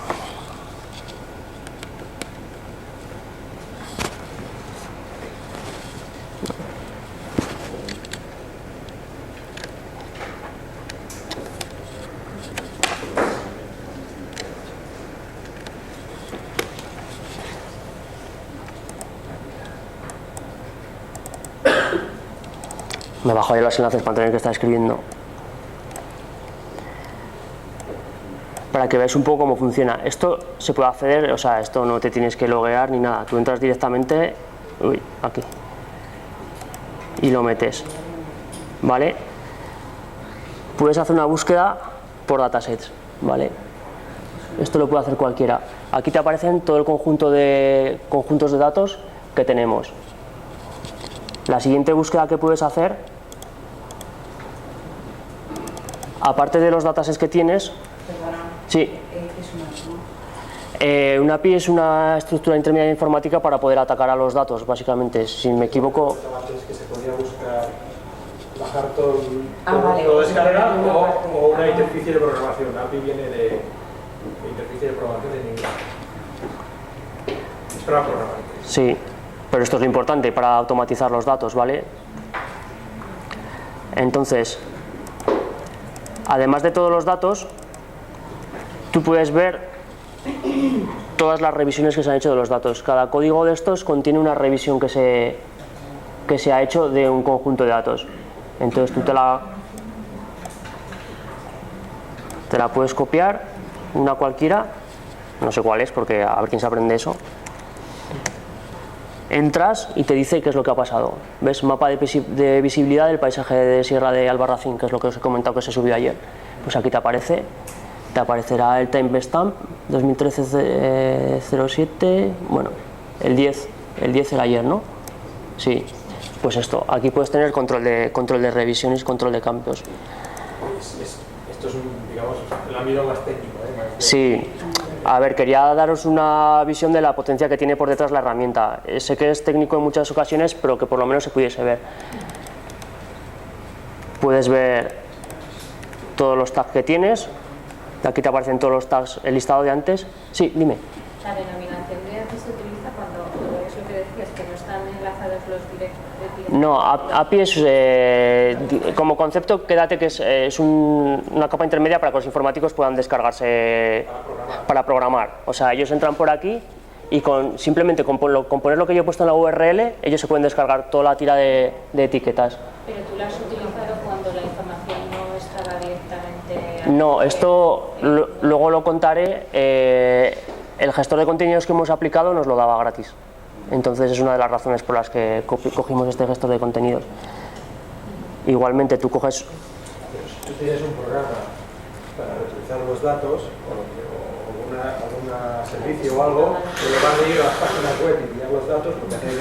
Me bajo ya los enlaces para tener que estar escribiendo. Para que veáis un poco cómo funciona. Esto se puede acceder, o sea, esto no te tienes que loguear ni nada. Tú entras directamente, aquí, y lo metes, ¿vale? Puedes hacer una búsqueda por datasets, ¿vale? Esto lo puede hacer cualquiera. Aquí te aparecen todo el conjunto de conjuntos de datos que tenemos. La siguiente búsqueda que puedes hacer, aparte de los datasets que tienes, sí. Una API es una estructura intermedia informática para poder atacar a los datos, básicamente. Si me equivoco. Es que se podía buscar bajar todo descarga o una interficie de programación. La API viene de interficie de programación en inglés. Es para programar. Sí, pero esto es lo importante para automatizar los datos, ¿vale? Entonces, además de todos los datos, tú puedes ver todas las revisiones que se han hecho de los datos. Cada código de estos contiene una revisión que se ha hecho de un conjunto de datos. Entonces tú te la puedes copiar, una cualquiera, no sé cuál es porque a ver quién se aprende eso. Entras y te dice qué es lo que ha pasado. ¿Ves? Mapa de visibilidad del paisaje de Sierra de Albarracín, que es lo que os he comentado que se subió ayer. Pues aquí te aparecerá el timestamp 2013-07, bueno, el 10 era ayer, ¿no? Sí, pues esto, aquí puedes tener control de revisiones y control de cambios. Esto es, digamos, el ámbito más técnico, ¿eh? Sí, a ver, quería daros una visión de la potencia que tiene por detrás la herramienta. Sé que es técnico en muchas ocasiones, pero que por lo menos se pudiese ver. Puedes ver todos los tags que tienes. Aquí te aparecen todos los tags, el listado de antes. Sí, dime. La denominación de API se utiliza cuando es lo que decías, que no están enlazados los directos. No, API es, como concepto, quédate que es una capa intermedia para que los informáticos puedan descargarse para programar. O sea, ellos entran por aquí y simplemente con poner lo que yo he puesto en la URL, ellos se pueden descargar toda la tira de etiquetas. Pero tú la has utilizado cuando la información no estaba directamente... No, esto luego lo contaré. El gestor de contenidos que hemos aplicado nos lo daba gratis. Entonces es una de las razones por las que cogimos este gestor de contenidos. Igualmente tú coges... Pero si tú tienes un programa para reutilizar los datos o algún servicio o algo, en lugar de ir a las páginas web y enviar los datos, lo que haces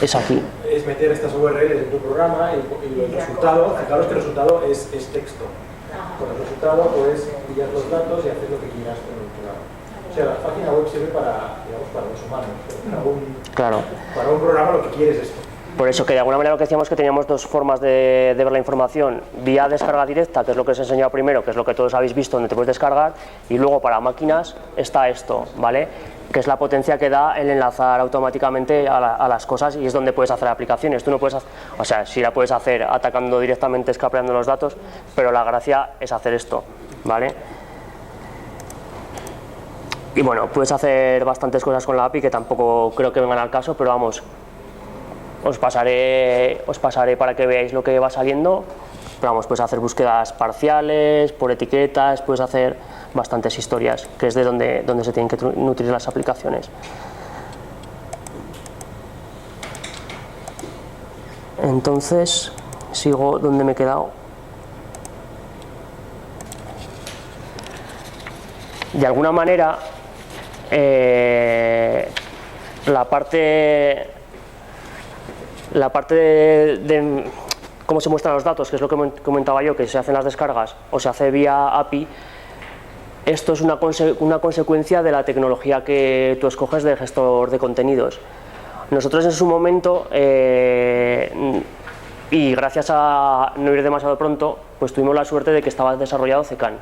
es aquí. Es meter estas URLs en tu programa y el resultado, fijaros que el resultado es texto. Con el resultado puedes enviar los datos y hacer lo que quieras con el programa. O sea, la página web sirve para los humanos, para un programa lo que quieres es esto. Por eso que de alguna manera lo que decíamos que teníamos dos formas de ver la información, vía descarga directa, que es lo que os he enseñado primero, que es lo que todos habéis visto, donde te puedes descargar, y luego para máquinas está esto, ¿vale? Que es la potencia que da el enlazar automáticamente a las cosas y es donde puedes hacer aplicaciones. Tú no puedes hacer, o sea, sí la puedes hacer atacando directamente, escapeando los datos, pero la gracia es hacer esto, ¿vale? Y bueno, puedes hacer bastantes cosas con la API que tampoco creo que vengan al caso, pero vamos, os pasaré para que veáis lo que va saliendo. Pero vamos, puedes hacer búsquedas parciales, por etiquetas, puedes hacer bastantes historias, que es de donde se tienen que nutrir las aplicaciones. Entonces, sigo donde me he quedado. De alguna manera, la parte de cómo se muestran los datos, que es lo que comentaba yo, que se hacen las descargas o se hace vía API, esto es una consecuencia de la tecnología que tú escoges de gestor de contenidos. Nosotros en su momento, y gracias a no ir demasiado pronto, pues tuvimos la suerte de que estaba desarrollado CKAN,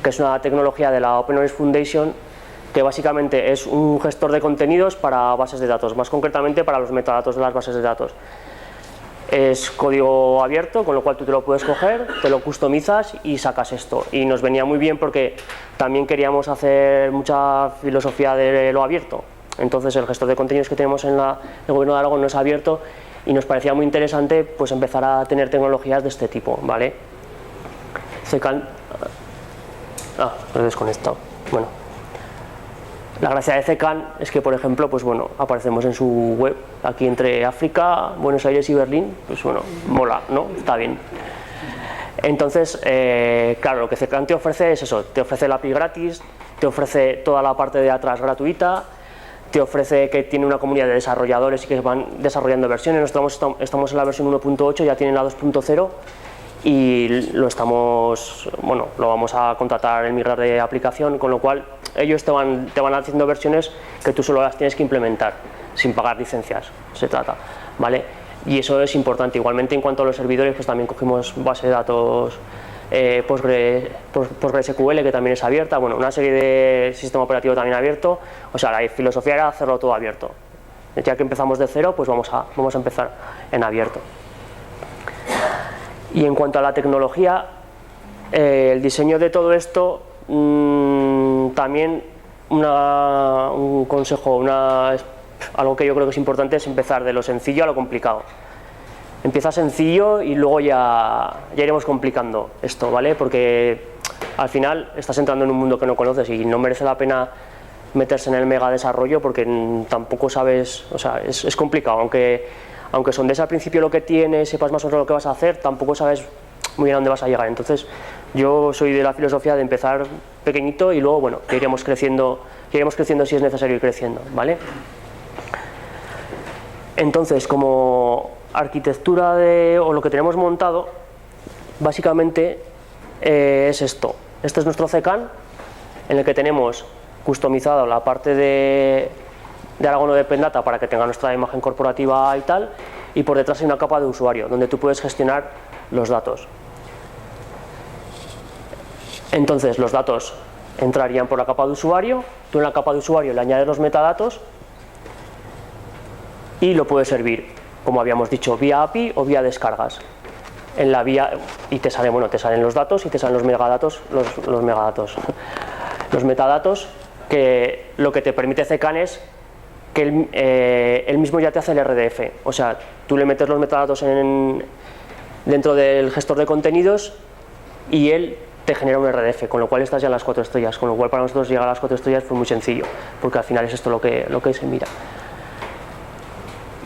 que es una tecnología de la Open Knowledge Foundation que básicamente es un gestor de contenidos para bases de datos, más concretamente para los metadatos de las bases de datos. Es código abierto, con lo cual tú te lo puedes coger, te lo customizas y sacas esto. Y nos venía muy bien porque también queríamos hacer mucha filosofía de lo abierto. Entonces el gestor de contenidos que tenemos en el Gobierno de Aragón no es abierto y nos parecía muy interesante pues empezar a tener tecnologías de este tipo, ¿vale? CKAN, lo he desconectado. Bueno, la gracia de CKAN es que, por ejemplo, pues bueno, aparecemos en su web, aquí entre África, Buenos Aires y Berlín, pues bueno, mola, ¿no? Está bien. Entonces, claro, lo que CKAN te ofrece es eso, te ofrece la API gratis, te ofrece toda la parte de atrás gratuita, te ofrece que tiene una comunidad de desarrolladores y que van desarrollando versiones. Nosotros estamos en la versión 1.8, ya tienen la 2.0 y lo vamos a contratar en migrar de aplicación, con lo cual ellos te van haciendo versiones que tú solo las tienes que implementar, sin pagar licencias, se trata, ¿vale? Y eso es importante. Igualmente, en cuanto a los servidores, pues también cogimos base de datos PostgreSQL, que también es abierta, bueno, una serie de sistema operativo también abierto, o sea, la filosofía era hacerlo todo abierto. Ya que empezamos de cero, pues vamos a empezar en abierto. Y en cuanto a la tecnología, el diseño de todo esto, también un consejo, algo que yo creo que es importante es empezar de lo sencillo a lo complicado. Empieza sencillo y luego ya iremos complicando esto, ¿vale? Porque al final estás entrando en un mundo que no conoces y no merece la pena meterse en el mega desarrollo porque tampoco sabes, o sea, es complicado, aunque sondees al principio lo que tienes, sepas más o menos lo que vas a hacer, tampoco sabes muy bien a dónde vas a llegar. Entonces yo soy de la filosofía de empezar pequeñito y luego, bueno, que iremos creciendo si es necesario ir creciendo, ¿vale? Entonces, como arquitectura o lo que tenemos montado, básicamente es esto. Este es nuestro CKAN, en el que tenemos customizado la parte de Aragon Open Data para que tenga nuestra imagen corporativa y tal, y por detrás hay una capa de usuario, donde tú puedes gestionar los datos. Entonces, los datos entrarían por la capa de usuario, tú en la capa de usuario le añades los metadatos y lo puedes servir, como habíamos dicho, vía API o vía descargas. En la vía, y te salen los datos y te salen los megadatos, los metadatos, que lo que te permite CKAN es que él mismo ya te hace el RDF, o sea, tú le metes los metadatos dentro del gestor de contenidos y él te genera un RDF, con lo cual estás ya en las 4 estrellas, con lo cual para nosotros llegar a las 4 estrellas fue muy sencillo, porque al final es esto lo que se mira.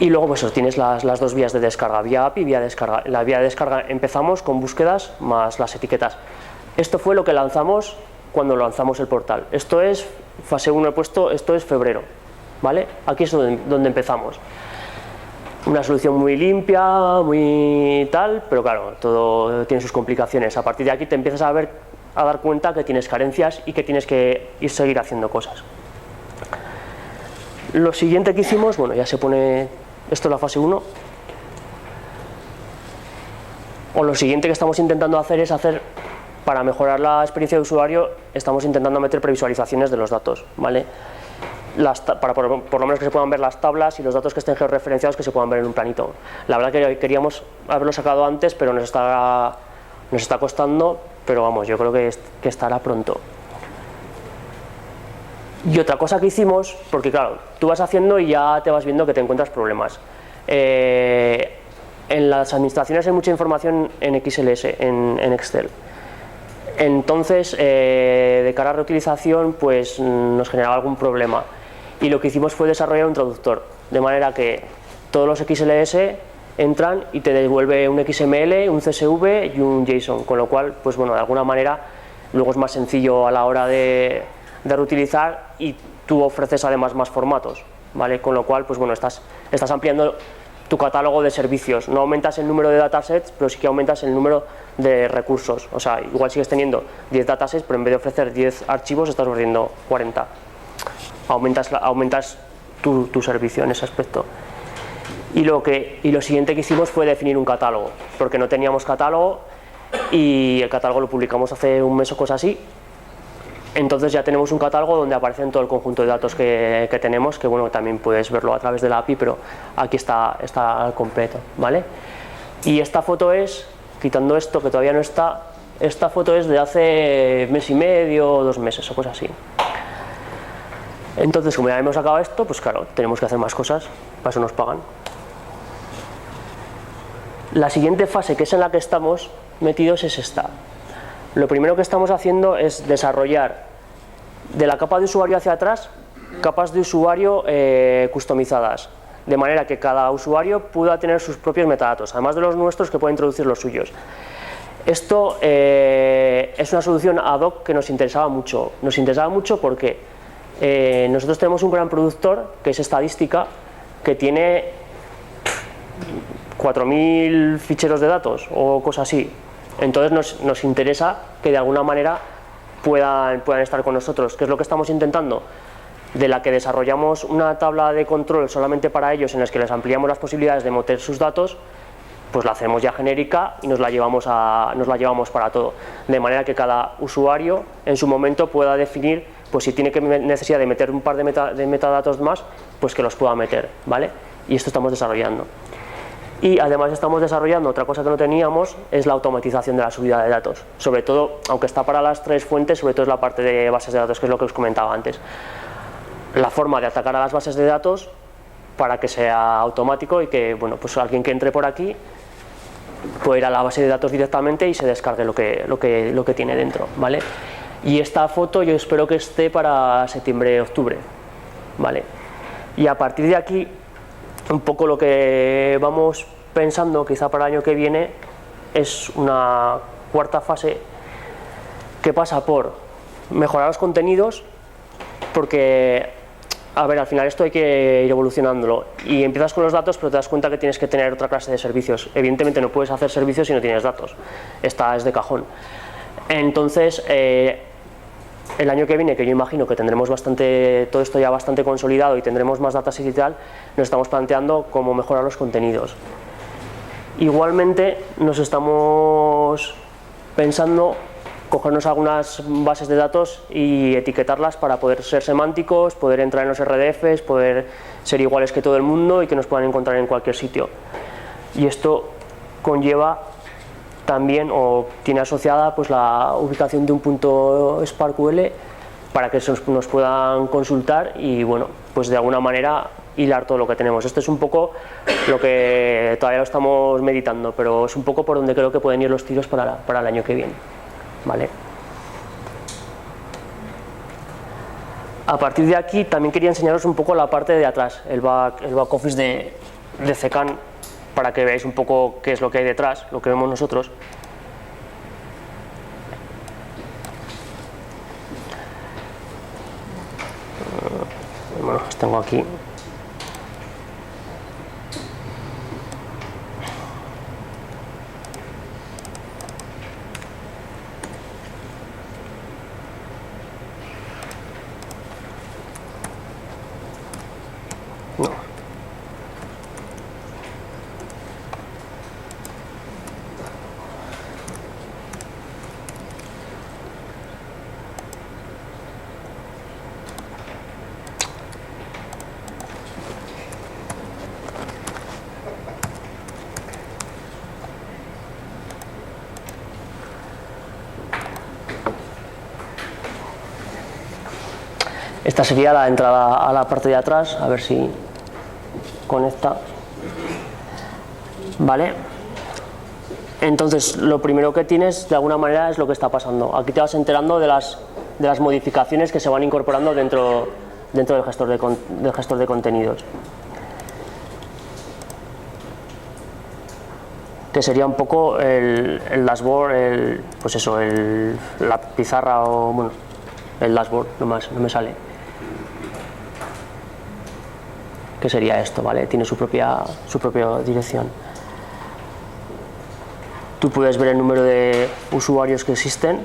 Y luego pues tienes las dos vías de descarga, vía API y vía descarga. En la vía de descarga empezamos con búsquedas más las etiquetas. Esto fue lo que lanzamos cuando lanzamos el portal. Esto es fase 1 he puesto, esto es febrero, ¿vale? Aquí es donde empezamos. Una solución muy limpia, muy tal, pero claro, todo tiene sus complicaciones. A partir de aquí te empiezas a dar cuenta que tienes carencias y que tienes que seguir haciendo cosas. Lo siguiente que hicimos, bueno, ya se pone, esto es la fase 1, o lo siguiente que estamos intentando hacer es para mejorar la experiencia de usuario, estamos intentando meter previsualizaciones de los datos, ¿vale? Para por lo menos que se puedan ver las tablas y los datos que estén georreferenciados que se puedan ver en un planito. La verdad que queríamos haberlo sacado antes, pero nos está costando, pero vamos, yo creo que estará pronto. Y otra cosa que hicimos, porque claro, tú vas haciendo y ya te vas viendo que te encuentras problemas. En las administraciones hay mucha información en XLS, en Excel. Entonces, de cara a reutilización, pues nos generaba algún problema. Y lo que hicimos fue desarrollar un traductor, de manera que todos los XLS entran y te devuelve un XML, un CSV y un JSON, con lo cual, pues bueno, de alguna manera, luego es más sencillo a la hora de reutilizar y tú ofreces además más formatos, ¿vale? Con lo cual, pues bueno, estás ampliando tu catálogo de servicios. No aumentas el número de datasets, pero sí que aumentas el número de recursos. O sea, igual sigues teniendo 10 datasets, pero en vez de ofrecer 10 archivos, estás ofreciendo 40. Aumentas tu servicio en ese aspecto. Y lo siguiente que hicimos fue definir un catálogo, porque no teníamos catálogo y el catálogo lo publicamos hace un mes o cosas así. Entonces ya tenemos un catálogo donde aparecen todo el conjunto de datos que tenemos, que bueno, también puedes verlo a través de la API, pero aquí está al completo, ¿vale? Y esta foto es, quitando esto que todavía no está, esta foto es de hace mes y medio o 2 meses o cosas así. Entonces, como ya hemos sacado esto, pues claro, tenemos que hacer más cosas, para eso nos pagan. La siguiente fase, que es en la que estamos metidos, es esta. Lo primero que estamos haciendo es desarrollar de la capa de usuario hacia atrás capas de usuario customizadas, de manera que cada usuario pueda tener sus propios metadatos, además de los nuestros, que pueda introducir los suyos. Esto es una solución ad hoc que nos interesaba mucho. Nos interesaba mucho porque nosotros tenemos un gran productor, que es Estadística, que tiene 4.000 ficheros de datos o cosas así. Entonces nos interesa que de alguna manera puedan estar con nosotros. ¿Qué es lo que estamos intentando? De la que desarrollamos una tabla de control solamente para ellos, en las que les ampliamos las posibilidades de meter sus datos, pues la hacemos ya genérica y nos la llevamos para todo, de manera que cada usuario en su momento pueda definir, pues si tiene necesidad de meter un par de metadatos más, pues que los pueda meter, ¿vale? Y esto estamos desarrollando. Y además estamos desarrollando otra cosa que no teníamos, es la automatización de la subida de datos. Sobre todo, aunque está para las tres fuentes, sobre todo es la parte de bases de datos, que es lo que os comentaba antes. La forma de atacar a las bases de datos para que sea automático y que, bueno, pues alguien que entre por aquí puede ir a la base de datos directamente y se descargue lo que tiene dentro, ¿vale? Y esta foto yo espero que esté para septiembre-octubre, ¿vale? Y a partir de aquí, un poco lo que vamos pensando quizá para el año que viene es una cuarta fase que pasa por mejorar los contenidos, porque, a ver, al final esto hay que ir evolucionándolo y empiezas con los datos, pero te das cuenta que tienes que tener otra clase de servicios. Evidentemente no puedes hacer servicios si no tienes datos, esta es de cajón. Entonces, el año que viene, que yo imagino que tendremos todo esto ya bastante consolidado y tendremos más datasets y tal, nos estamos planteando cómo mejorar los contenidos. Igualmente nos estamos pensando cogernos algunas bases de datos y etiquetarlas para poder ser semánticos, poder entrar en los RDFs, poder ser iguales que todo el mundo y que nos puedan encontrar en cualquier sitio. Y esto conlleva también, o tiene asociada, pues la ubicación de un punto SparkQL para que nos puedan consultar y, bueno, pues de alguna manera hilar todo lo que tenemos. Esto es un poco lo que todavía lo estamos meditando, pero es un poco por donde creo que pueden ir los tiros para el año que viene, ¿vale? A partir de aquí también quería enseñaros un poco la parte de atrás, el back office de CECAN, para que veáis un poco qué es lo que hay detrás, lo que vemos nosotros. Bueno, los tengo aquí. No. Esta sería la entrada a la parte de atrás, a ver si conecta. Vale. Entonces, lo primero que tienes, de alguna manera, es lo que está pasando. Aquí te vas enterando de las modificaciones que se van incorporando dentro del gestor de contenidos. Que sería un poco el dashboard, pues eso, la pizarra o, bueno, el dashboard, no me sale. Que sería esto, ¿vale? Tiene su propia dirección. Tú puedes ver el número de usuarios que existen,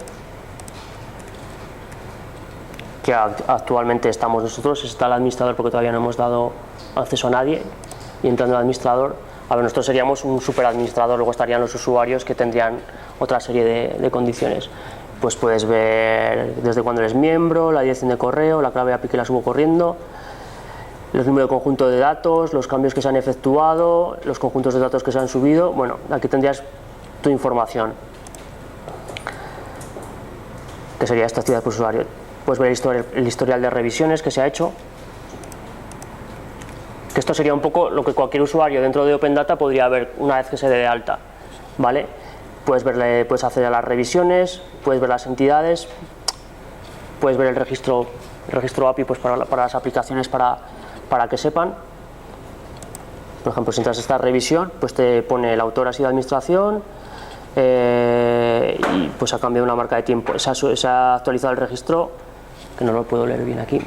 que actualmente estamos nosotros, está el administrador porque todavía no hemos dado acceso a nadie, y entrando el administrador, a ver, nosotros seríamos un superadministrador, luego estarían los usuarios que tendrían otra serie de condiciones. Pues puedes ver desde cuándo eres miembro, la dirección de correo, la clave API que la subo corriendo, el número de conjunto de datos, los cambios que se han efectuado, los conjuntos de datos que se han subido. Bueno, aquí tendrías tu información, que sería esta actividad por usuario. Puedes ver el historial de revisiones que se ha hecho. Que esto sería un poco lo que cualquier usuario dentro de Open Data podría ver una vez que se dé de alta, ¿vale? Puedes acceder a las revisiones, puedes ver las entidades, puedes ver el registro API pues para las aplicaciones para que sepan. Por ejemplo, si entras a esta revisión, pues te pone el autor ha sido administración y pues ha cambiado una marca de tiempo. Se ha actualizado el registro, que no lo puedo leer bien aquí.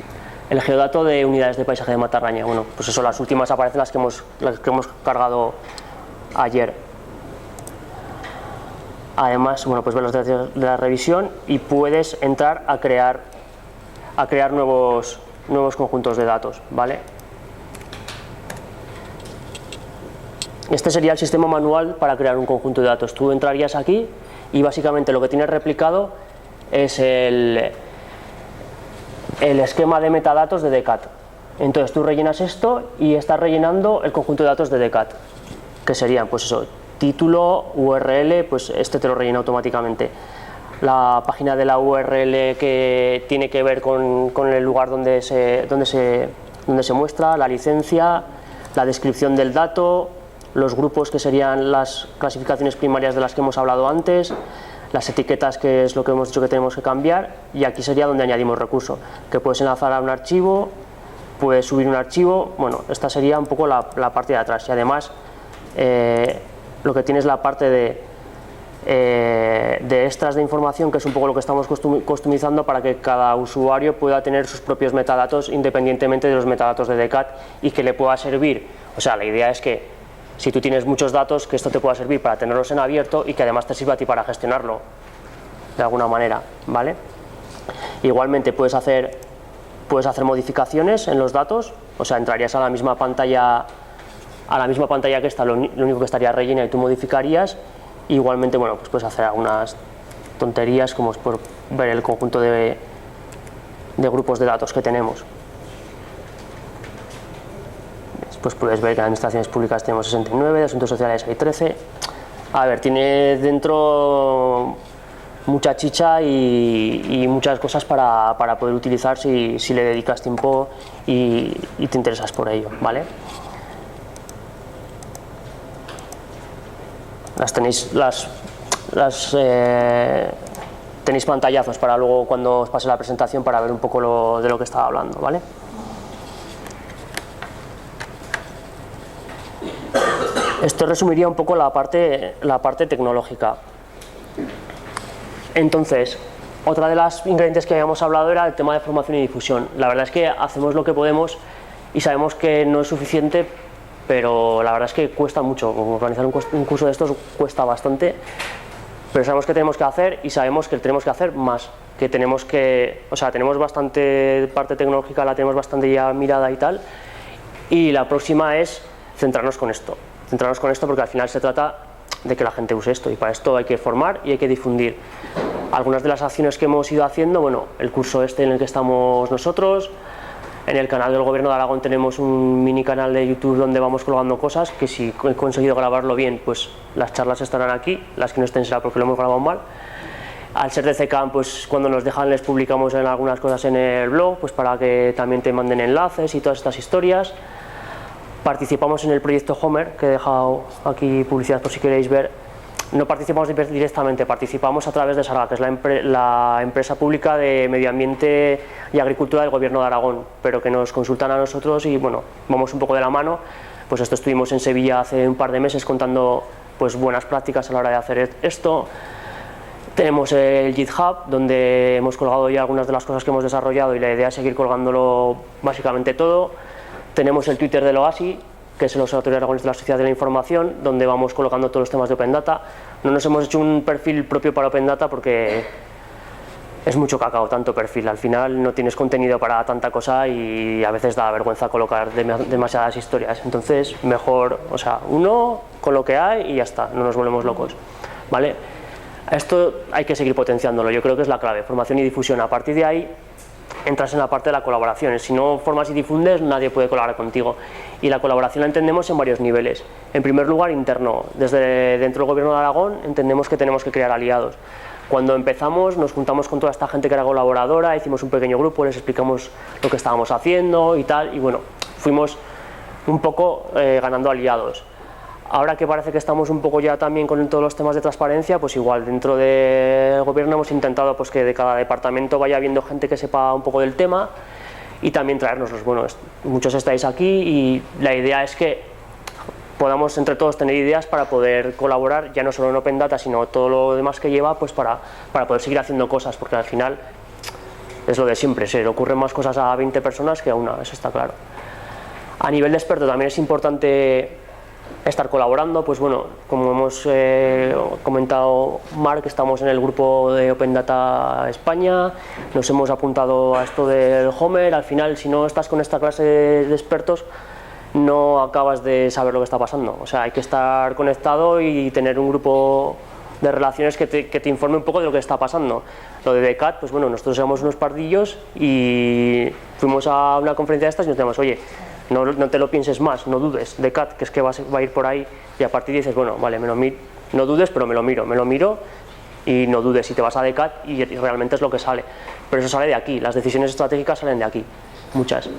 El geodato de unidades de paisaje de matarraña. Bueno, pues eso, las últimas aparecen las que hemos cargado ayer. Además, bueno, pues ver los datos de la revisión y puedes entrar a crear nuevos conjuntos de datos, ¿vale? Este sería el sistema manual para crear un conjunto de datos. Tú entrarías aquí y básicamente lo que tienes replicado es el esquema de metadatos de DCAT. Entonces tú rellenas esto y estás rellenando el conjunto de datos de DCAT, que serían, pues eso, título, URL, pues este te lo rellena automáticamente. La página de la URL que tiene que ver con el lugar donde se muestra, la licencia, la descripción del dato, los grupos que serían las clasificaciones primarias de las que hemos hablado antes, las etiquetas que es lo que hemos dicho que tenemos que cambiar, y aquí sería donde añadimos recurso, que puedes enlazar a un archivo, puedes subir un archivo. Bueno, esta sería un poco la parte de atrás, y además lo que tiene es la parte de extras de información, que es un poco lo que estamos customizando para que cada usuario pueda tener sus propios metadatos independientemente de los metadatos de DCAT y que le pueda servir. O sea, la idea es que si tú tienes muchos datos, que esto te pueda servir para tenerlos en abierto y que además te sirva a ti para gestionarlo de alguna manera, ¿vale? Igualmente puedes hacer modificaciones en los datos, o sea, entrarías a la misma pantalla que esta, lo único que estaría rellena y tú modificarías. Igualmente, bueno, pues puedes hacer algunas tonterías como es por ver el conjunto de grupos de datos que tenemos. Pues puedes ver que en administraciones públicas tenemos 69, de asuntos sociales hay 13. A ver, tiene dentro mucha chicha y muchas cosas para poder utilizar si le dedicas tiempo y te interesas por ello, ¿vale? Tenéis pantallazos para luego, cuando os pase la presentación, para ver un poco de lo que estaba hablando, ¿vale? Esto resumiría un poco la parte tecnológica. Entonces, otra de las ingredientes que habíamos hablado era el tema de formación y difusión. La verdad es que hacemos lo que podemos y sabemos que no es suficiente, pero la verdad es que cuesta mucho. Organizar un curso de estos cuesta bastante, pero sabemos que tenemos que hacer y sabemos que tenemos que hacer más. Que tenemos bastante parte tecnológica, la tenemos bastante ya mirada y tal, y la próxima es centrarnos con esto porque al final se trata de que la gente use esto, y para esto hay que formar y hay que difundir. Algunas de las acciones que hemos ido haciendo, bueno, el curso en el que estamos nosotros, en el canal del Gobierno de Aragón tenemos un mini canal de YouTube donde vamos colgando cosas, que si he conseguido grabarlo bien, pues las charlas estarán aquí, las que no estén será porque lo hemos grabado mal. Al ser de CECAM, pues cuando nos dejan les publicamos en algunas cosas en el blog, pues para que también te manden enlaces y todas estas historias. Participamos en el proyecto Homer, que he dejado aquí publicidad por si queréis ver. No participamos directamente, participamos a través de SARGA, que es la empresa pública de Medio Ambiente y Agricultura del Gobierno de Aragón, pero que nos consultan a nosotros y bueno, vamos un poco de la mano. Pues esto, estuvimos en Sevilla hace un par de meses contando pues buenas prácticas a la hora de hacer esto. Tenemos el GitHub, donde hemos colgado ya algunas de las cosas que hemos desarrollado y la idea es seguir colgándolo básicamente todo. Tenemos el Twitter del OASI, que es el Observatorio Aragonés de la Sociedad de la Información, donde vamos colocando todos los temas de Open Data. No nos hemos hecho un perfil propio para Open Data porque es mucho cacao, tanto perfil. Al final no tienes contenido para tanta cosa y a veces da vergüenza colocar demasiadas historias. Entonces, mejor, o sea, uno con lo que hay y ya está, no nos volvemos locos, ¿vale? Esto hay que seguir potenciándolo, yo creo que es la clave, formación y difusión. A partir de ahí entras en la parte de la colaboración. Si no formas y difundes, nadie puede colaborar contigo. Y la colaboración la entendemos en varios niveles. En primer lugar, interno. Desde dentro del Gobierno de Aragón entendemos que tenemos que crear aliados. Cuando empezamos nos juntamos con toda esta gente que era colaboradora, hicimos un pequeño grupo, les explicamos lo que estábamos haciendo y tal, y bueno, fuimos un poco ganando aliados. Ahora que parece que estamos un poco ya también con todos los temas de transparencia, pues igual dentro del gobierno hemos intentado pues que de cada departamento vaya habiendo gente que sepa un poco del tema y también traérnoslos. Bueno, muchos estáis aquí y la idea es que podamos entre todos tener ideas para poder colaborar, ya no solo en Open Data, sino todo lo demás que lleva, pues para poder seguir haciendo cosas, porque al final es lo de siempre, se le ocurren más cosas a 20 personas que a una, eso está claro. A nivel de experto también es importante estar colaborando, pues bueno, como hemos comentado Marc, estamos en el grupo de Open Data España, nos hemos apuntado a esto del Homer. Al final, si no estás con esta clase de expertos, no acabas de saber lo que está pasando. O sea, hay que estar conectado y tener un grupo de relaciones que te informe un poco de lo que está pasando. Lo de DECAT, pues bueno, nosotros éramos unos pardillos y fuimos a una conferencia de estas y nos decíamos, oye, no te lo pienses más, no dudes, DECAT, que es que va a ir por ahí, y a partir dices, bueno, vale, no dudes, pero me lo miro y no dudes, y te vas a DECAT y realmente es lo que sale. Pero eso sale de aquí, las decisiones estratégicas salen de aquí, muchas.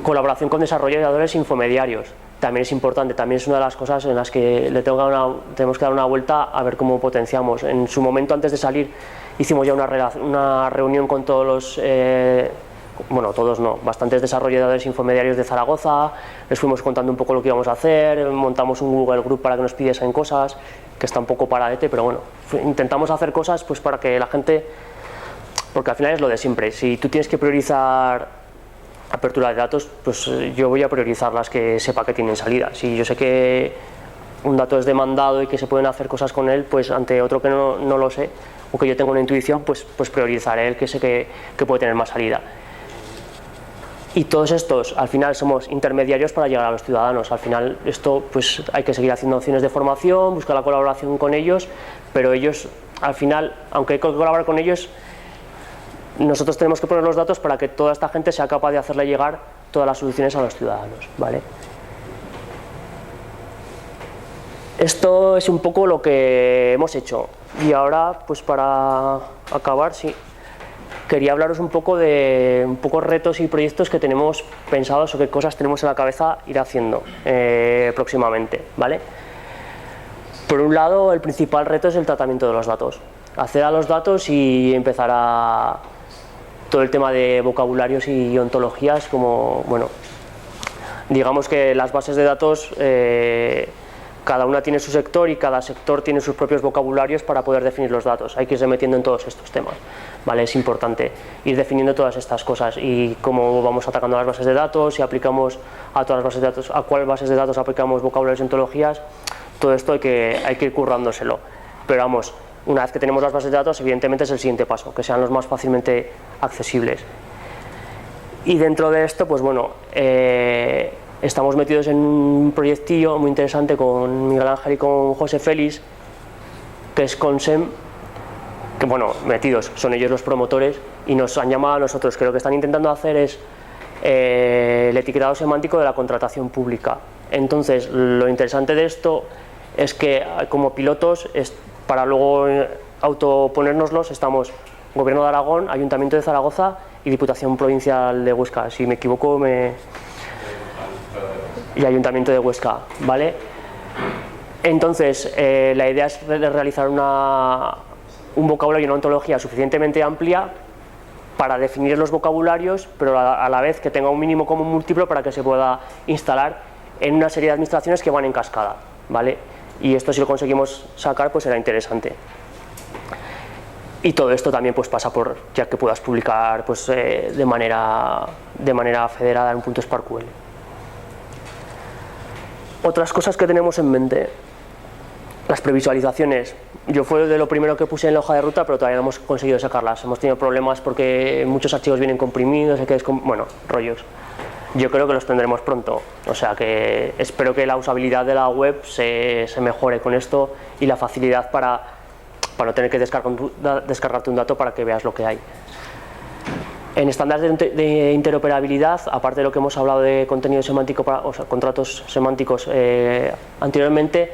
Colaboración con desarrolladores e infomediarios, también es importante, también es una de las cosas en las que tenemos que dar una vuelta a ver cómo potenciamos. En su momento, antes de salir, hicimos ya una reunión con todos los... bueno, todos no, bastantes desarrolladores infomediarios de Zaragoza, les fuimos contando un poco lo que íbamos a hacer, montamos un Google Group para que nos pidiesen cosas, que está un poco paradete, pero bueno, intentamos hacer cosas pues para que la gente, porque al final es lo de siempre, si tú tienes que priorizar apertura de datos, pues yo voy a priorizar las que sepa que tienen salida. Si yo sé que un dato es demandado y que se pueden hacer cosas con él, pues ante otro que no lo sé, o que yo tengo una intuición, pues priorizaré el que sé que puede tener más salida. Y todos estos, al final, somos intermediarios para llegar a los ciudadanos. Al final, esto, pues hay que seguir haciendo acciones de formación, buscar la colaboración con ellos, pero ellos, al final, aunque hay que colaborar con ellos, nosotros tenemos que poner los datos para que toda esta gente sea capaz de hacerle llegar todas las soluciones a los ciudadanos, ¿vale? Esto es un poco lo que hemos hecho. Y ahora, pues para acabar, sí, quería hablaros un poco de retos y proyectos que tenemos pensados o qué cosas tenemos en la cabeza ir haciendo próximamente, ¿vale? Por un lado, el principal reto es el tratamiento de los datos. Acceder a los datos y empezar a todo el tema de vocabularios y ontologías, como, bueno, digamos que las bases de datos, cada una tiene su sector y cada sector tiene sus propios vocabularios para poder definir los datos. Hay que irse metiendo en todos estos temas, ¿vale? Es importante ir definiendo todas estas cosas y cómo vamos atacando las bases de datos, si aplicamos a todas las bases de datos, a cuáles bases de datos aplicamos vocabularios y ontologías. Todo esto hay que ir currándoselo. Pero vamos, una vez que tenemos las bases de datos, evidentemente es el siguiente paso, que sean los más fácilmente accesibles. Y dentro de esto, pues bueno, estamos metidos en un proyectillo muy interesante con Miguel Ángel y con José Félix, que es Consem, que bueno, metidos, son ellos los promotores y nos han llamado a nosotros, que lo que están intentando hacer es el etiquetado semántico de la contratación pública. Entonces, lo interesante de esto es que como pilotos, para luego autoponérnoslos, estamos Gobierno de Aragón, Ayuntamiento de Zaragoza y Diputación Provincial de Huesca. Si me equivoco, y Ayuntamiento de Huesca, ¿vale? Entonces, la idea es realizar un vocabulario y una ontología suficientemente amplia para definir los vocabularios, pero a la vez que tenga un mínimo común múltiplo para que se pueda instalar en una serie de administraciones que van en cascada, ¿vale? Y esto, si lo conseguimos sacar, pues será interesante. Y todo esto también pues pasa por, ya que puedas publicar pues, de manera federada en un punto SparkQL. Otras cosas que tenemos en mente, las previsualizaciones. Yo fue de lo primero que puse en la hoja de ruta, pero todavía no hemos conseguido sacarlas. Hemos tenido problemas porque muchos archivos vienen comprimidos, bueno, rollos. Yo creo que los tendremos pronto, o sea que espero que la usabilidad de la web se mejore con esto y la facilidad para no tener que descargarte un dato para que veas lo que hay. En estándares de interoperabilidad, aparte de lo que hemos hablado de contenido semántico, o sea, contratos semánticos anteriormente,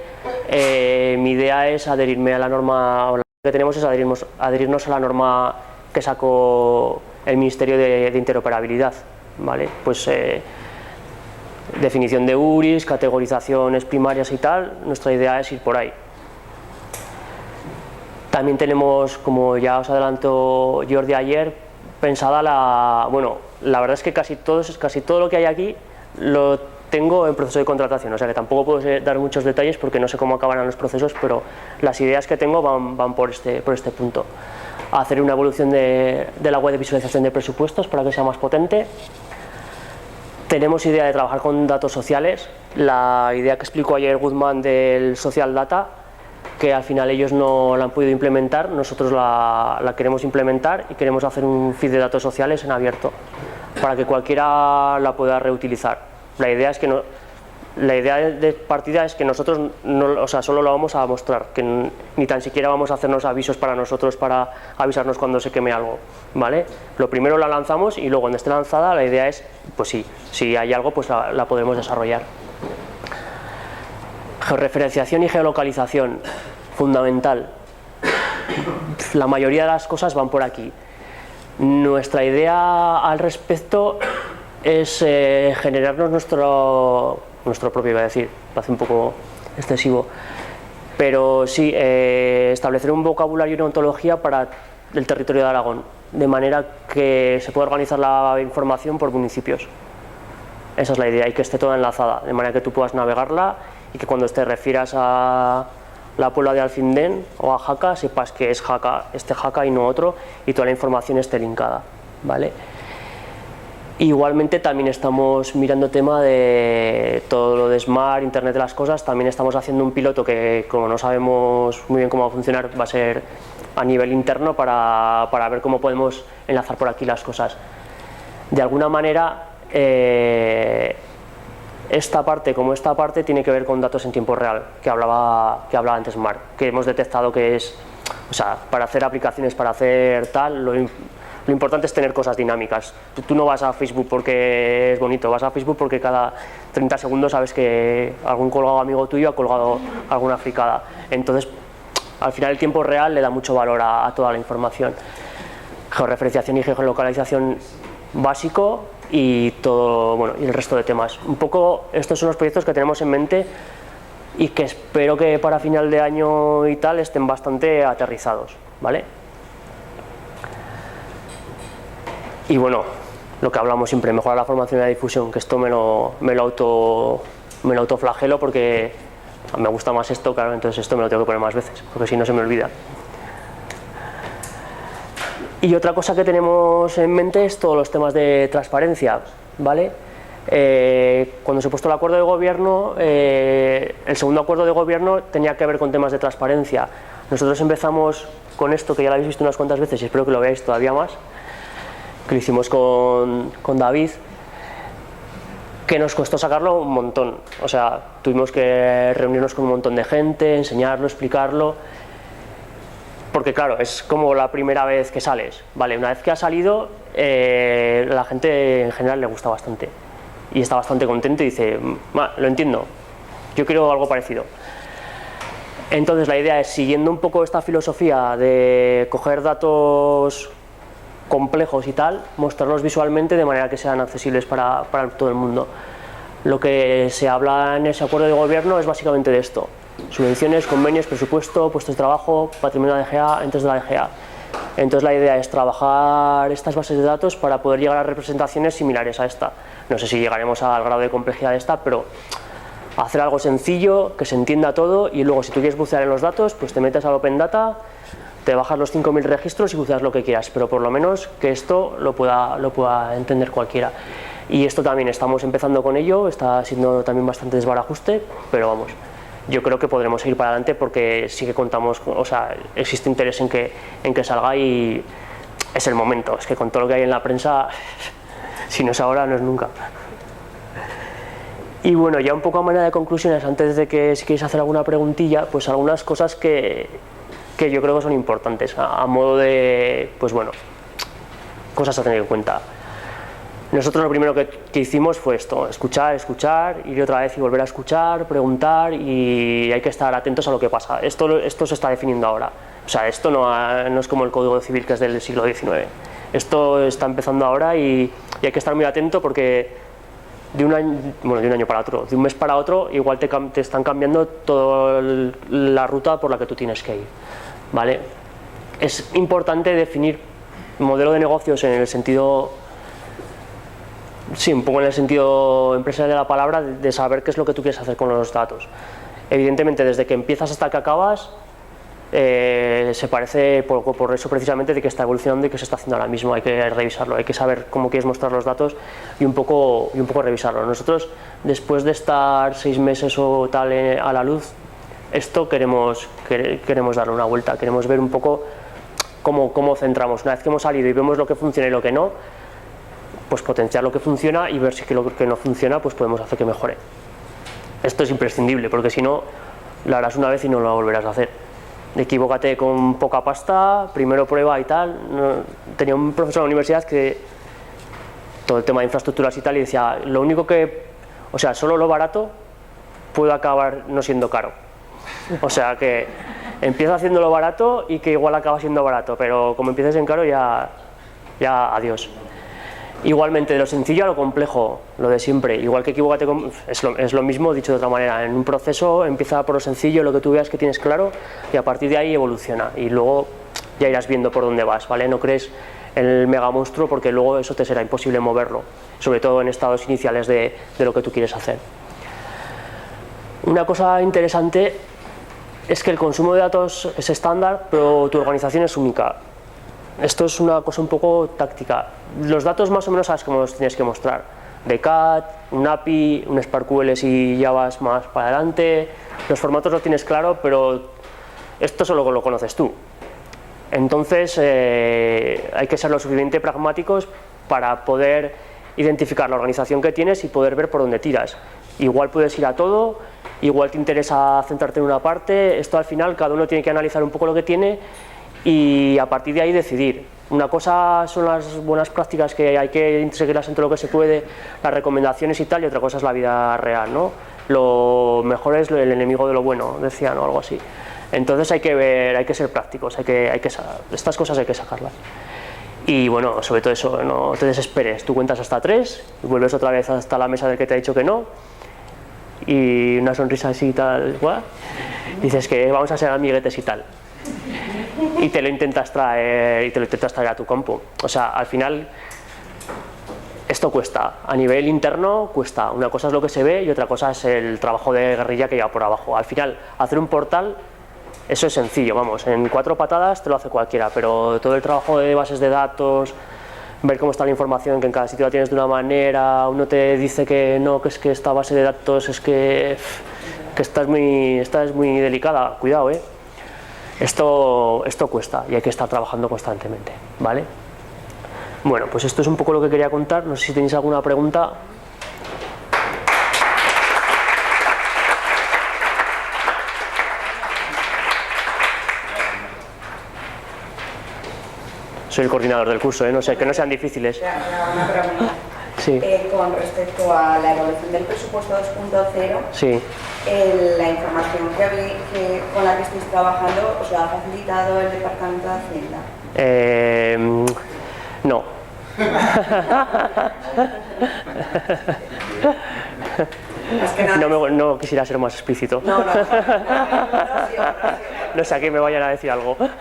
mi idea es adherirme a la norma, o la que tenemos es adherirnos a la norma que sacó el Ministerio de Interoperabilidad, ¿vale? Pues definición de URIs, categorizaciones primarias y tal, nuestra idea es ir por ahí. También tenemos, como ya os adelantó Jordi ayer, pensada la verdad es que casi todo lo que hay aquí lo tengo en proceso de contratación, o sea que tampoco puedo dar muchos detalles porque no sé cómo acabarán los procesos, pero las ideas que tengo van por este punto. Hacer una evolución de la web de visualización de presupuestos para que sea más potente. Tenemos idea de trabajar con datos sociales, la idea que explicó ayer Guzmán del Social Data, que al final ellos no la han podido implementar, nosotros la queremos implementar y queremos hacer un feed de datos sociales en abierto para que cualquiera la pueda reutilizar. La idea de partida es que nosotros solo lo vamos a mostrar, que ni tan siquiera vamos a hacernos avisos para nosotros para avisarnos cuando se queme algo, ¿vale? Lo primero la lanzamos y luego cuando esté lanzada la idea es, pues sí, si hay algo pues la podremos desarrollar. Georreferenciación y geolocalización, fundamental. La mayoría de las cosas van por aquí. Nuestra idea al respecto es generarnos nuestro propio, iba a decir, parece un poco excesivo, pero sí, establecer un vocabulario y una ontología para el territorio de Aragón, de manera que se pueda organizar la información por municipios. Esa es la idea, y que esté toda enlazada, de manera que tú puedas navegarla y que cuando te refieras a la Puebla de Alfindén o a Jaca, sepas que es Jaca, este Jaca y no otro, y toda la información esté linkada, ¿vale? Igualmente también estamos mirando tema de todo lo de Smart, Internet de las cosas, también estamos haciendo un piloto que, como no sabemos muy bien cómo va a funcionar, va a ser a nivel interno para ver cómo podemos enlazar por aquí las cosas. De alguna manera, esta parte tiene que ver con datos en tiempo real, que hablaba antes Marc, que hemos detectado que es, o sea, para hacer aplicaciones, para hacer tal, lo importante es tener cosas dinámicas. Tú no vas a Facebook porque es bonito, vas a Facebook porque cada 30 segundos sabes que algún colgado amigo tuyo ha colgado alguna fricada. Entonces, al final el tiempo real le da mucho valor a toda la información. Georreferenciación y geolocalización básico y todo, bueno, y el resto de temas. Un poco estos son los proyectos que tenemos en mente y que espero que para final de año y tal estén bastante aterrizados, ¿vale? Y bueno, lo que hablamos siempre, mejorar la formación y la difusión, que esto me lo autoflagelo porque me gusta más esto, claro, entonces esto me lo tengo que poner más veces, porque si no se me olvida. Y otra cosa que tenemos en mente es todos los temas de transparencia, ¿vale? Cuando se ha puesto el acuerdo de gobierno, el segundo acuerdo de gobierno tenía que ver con temas de transparencia. Nosotros empezamos con esto, que ya lo habéis visto unas cuantas veces y espero que lo veáis todavía más, que lo hicimos con David, que nos costó sacarlo un montón. O sea, tuvimos que reunirnos con un montón de gente, enseñarlo, explicarlo, porque claro, es como la primera vez que sales, ¿vale? Una vez que ha salido, la gente en general le gusta bastante y está bastante contento y dice, lo entiendo, yo quiero algo parecido. Entonces la idea es, siguiendo un poco esta filosofía de coger datos complejos y tal, mostrarlos visualmente de manera que sean accesibles para todo el mundo. Lo que se habla en ese acuerdo de gobierno es básicamente de esto: subvenciones, convenios, presupuesto, puestos de trabajo, patrimonio de la DGA, entes de la DGA. Entonces la idea es trabajar estas bases de datos para poder llegar a representaciones similares a esta. No sé si llegaremos al grado de complejidad de esta, pero hacer algo sencillo, que se entienda todo, y luego si tú quieres bucear en los datos, pues te metes al Open Data, te bajas los 5.000 registros y buceas lo que quieras, pero por lo menos que esto lo pueda entender cualquiera. Y esto también estamos empezando con ello, está siendo también bastante desbarajuste, pero vamos, yo creo que podremos seguir para adelante porque sí que contamos, o sea, existe interés en que salga y es el momento. Es que con todo lo que hay en la prensa, si no es ahora, no es nunca. Y bueno, ya un poco a manera de conclusiones, antes de que si queréis hacer alguna preguntilla, pues algunas cosas que yo creo que son importantes, a modo de, pues bueno, cosas a tener en cuenta. Nosotros lo primero que hicimos fue esto: escuchar, ir otra vez y volver a escuchar, preguntar, y hay que estar atentos a lo que pasa. Esto se está definiendo ahora, o sea, esto no es como el Código Civil, que es del siglo XIX. Esto está empezando ahora y hay que estar muy atento porque de un año para otro, de un mes para otro, igual te están cambiando toda la ruta por la que tú tienes que ir, ¿vale? Es importante definir modelo de negocios en el sentido, sí, un poco en el sentido empresarial de la palabra, de saber qué es lo que tú quieres hacer con los datos. Evidentemente, desde que empiezas hasta que acabas, se parece por eso precisamente de que está evolucionando y que se está haciendo ahora mismo. Hay que revisarlo, hay que saber cómo quieres mostrar los datos y un poco revisarlo. Nosotros, después de estar 6 meses o tal a la luz, esto queremos darle una vuelta, queremos ver un poco cómo centramos. Una vez que hemos salido y vemos lo que funciona y lo que no, pues potenciar lo que funciona y ver si lo que no funciona pues podemos hacer que mejore. Esto es imprescindible, porque si no, lo harás una vez y no lo volverás a hacer. Equivócate con poca pasta, primero prueba y tal. Tenía un profesor en la universidad que todo el tema de infraestructuras y tal, y decía, lo único que, o sea, solo lo barato puede acabar no siendo caro. O sea que empieza haciendo lo barato y que igual acaba siendo barato, pero como empieces en caro ya adiós. Igualmente, de lo sencillo a lo complejo, lo de siempre, igual que equivócate es lo mismo, dicho de otra manera. En un proceso empieza por lo sencillo, lo que tú veas que tienes claro, y a partir de ahí evoluciona, y luego ya irás viendo por dónde vas, ¿vale? No crees en el mega monstruo, porque luego eso te será imposible moverlo, sobre todo en estados iniciales de lo que tú quieres hacer. Una cosa interesante es que el consumo de datos es estándar, pero tu organización es única. Esto es una cosa un poco táctica. Los datos más o menos sabes cómo los tienes que mostrar. De CAT, un API, un SparkQL si ya vas más para adelante. Los formatos los tienes claro, pero esto solo lo conoces tú. Entonces hay que ser lo suficientemente pragmáticos para poder identificar la organización que tienes y poder ver por dónde tiras. Igual puedes ir a todo, igual te interesa centrarte en una parte. Esto al final cada uno tiene que analizar un poco lo que tiene y a partir de ahí decidir. Una cosa son las buenas prácticas que hay que seguirlas en todo lo que se puede, las recomendaciones y tal, y otra cosa es la vida real, ¿no? Lo mejor es el enemigo de lo bueno, decían, o algo así. Entonces hay que ver, hay que ser prácticos, estas cosas hay que sacarlas. Y bueno, sobre todo eso, no te desesperes, tú cuentas hasta 3 y vuelves otra vez hasta la mesa del que te ha dicho que no, y una sonrisa así y tal, igual, dices que vamos a ser amiguetes y tal. Y te lo intentas traer a tu campo. O sea, al final esto cuesta, a nivel interno cuesta. Una cosa es lo que se ve y otra cosa es el trabajo de guerrilla que lleva por abajo. Al final, hacer un portal, eso es sencillo, vamos, en 4 patadas te lo hace cualquiera, pero todo el trabajo de bases de datos, ver cómo está la información, que en cada sitio la tienes de una manera, uno te dice que no, que es que esta base de datos es que esta es muy delicada, cuidado, Esto cuesta y hay que estar trabajando constantemente, ¿vale? Bueno, pues esto es un poco lo que quería contar. No sé si tenéis alguna pregunta. Soy el coordinador del curso, no sé, que no sean difíciles. Una pregunta. Sí. Con respecto a la evolución del presupuesto 2.0, sí. La información con la que estáis trabajando, ¿os la ha facilitado el Departamento de Hacienda? No. Es que no quisiera ser más explícito. No, no sé a qué me vayan a decir algo. No sé.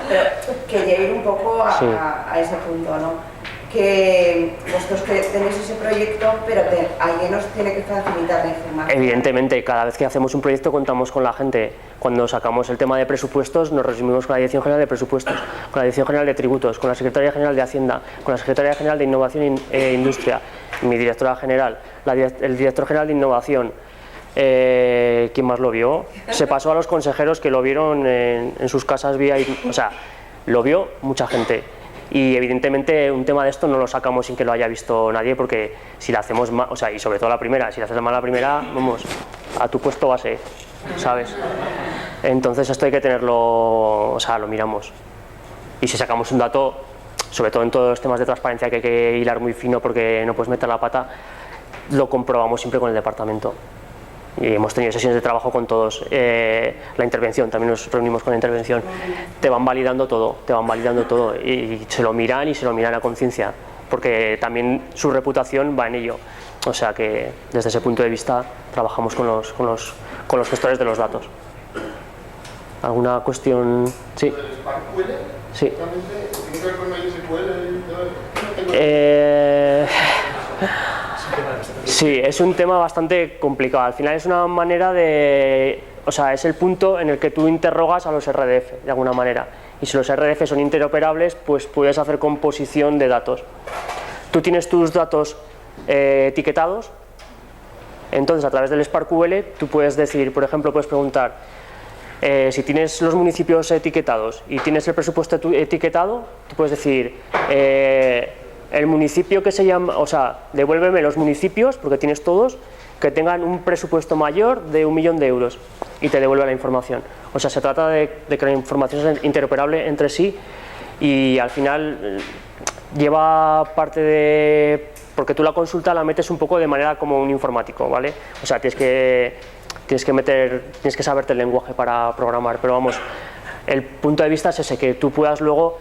Pero quería ir un poco a ese punto, ¿no? Que vosotros tenéis ese proyecto, pero alguien os tiene que facilitar la información. Evidentemente, cada vez que hacemos un proyecto contamos con la gente. Cuando sacamos el tema de presupuestos nos resumimos con la Dirección General de Presupuestos, con la Dirección General de Tributos, con la Secretaría General de Hacienda, con la Secretaría General de Innovación e Industria, mi directora general, el Director General de Innovación. ¿Quién más lo vio? Se pasó a los consejeros que lo vieron en sus casas vía, o sea, lo vio mucha gente. Y evidentemente un tema de esto no lo sacamos sin que lo haya visto nadie, porque si la hacemos mal, o sea, y sobre todo la primera, si la haces mal la primera, vamos, a tu puesto base, ¿sabes? Entonces esto hay que tenerlo, o sea, lo miramos. Y si sacamos un dato, sobre todo en todos los temas de transparencia que hay que hilar muy fino porque no puedes meter la pata, lo comprobamos siempre con el departamento. Y hemos tenido sesiones de trabajo con todos. La intervención, también nos reunimos con la intervención. Te van validando todo y se lo miran a conciencia. porque también su reputación va en ello. O sea que desde ese punto de vista trabajamos con los gestores de los datos. ¿Alguna cuestión? Sí. Sí. Sí, es un tema bastante complicado. Al final es una manera de... O sea, es el punto en el que tú interrogas a los RDF, de alguna manera. Y si los RDF son interoperables, pues puedes hacer composición de datos. Tú tienes tus datos etiquetados, entonces a través del SparkQL tú puedes decir, por ejemplo, puedes preguntar si tienes los municipios etiquetados y tienes el presupuesto etiquetado, tú puedes decir el municipio que se llama, o sea, devuélveme los municipios, porque tienes todos, que tengan un presupuesto mayor de 1 millón de euros y te devuelve la información. O sea, se trata de que la información sea interoperable entre sí y al final lleva parte de... porque tú la consulta la metes un poco de manera como un informático, ¿vale? O sea, tienes que saberte el lenguaje para programar, pero vamos, el punto de vista es ese, que tú puedas luego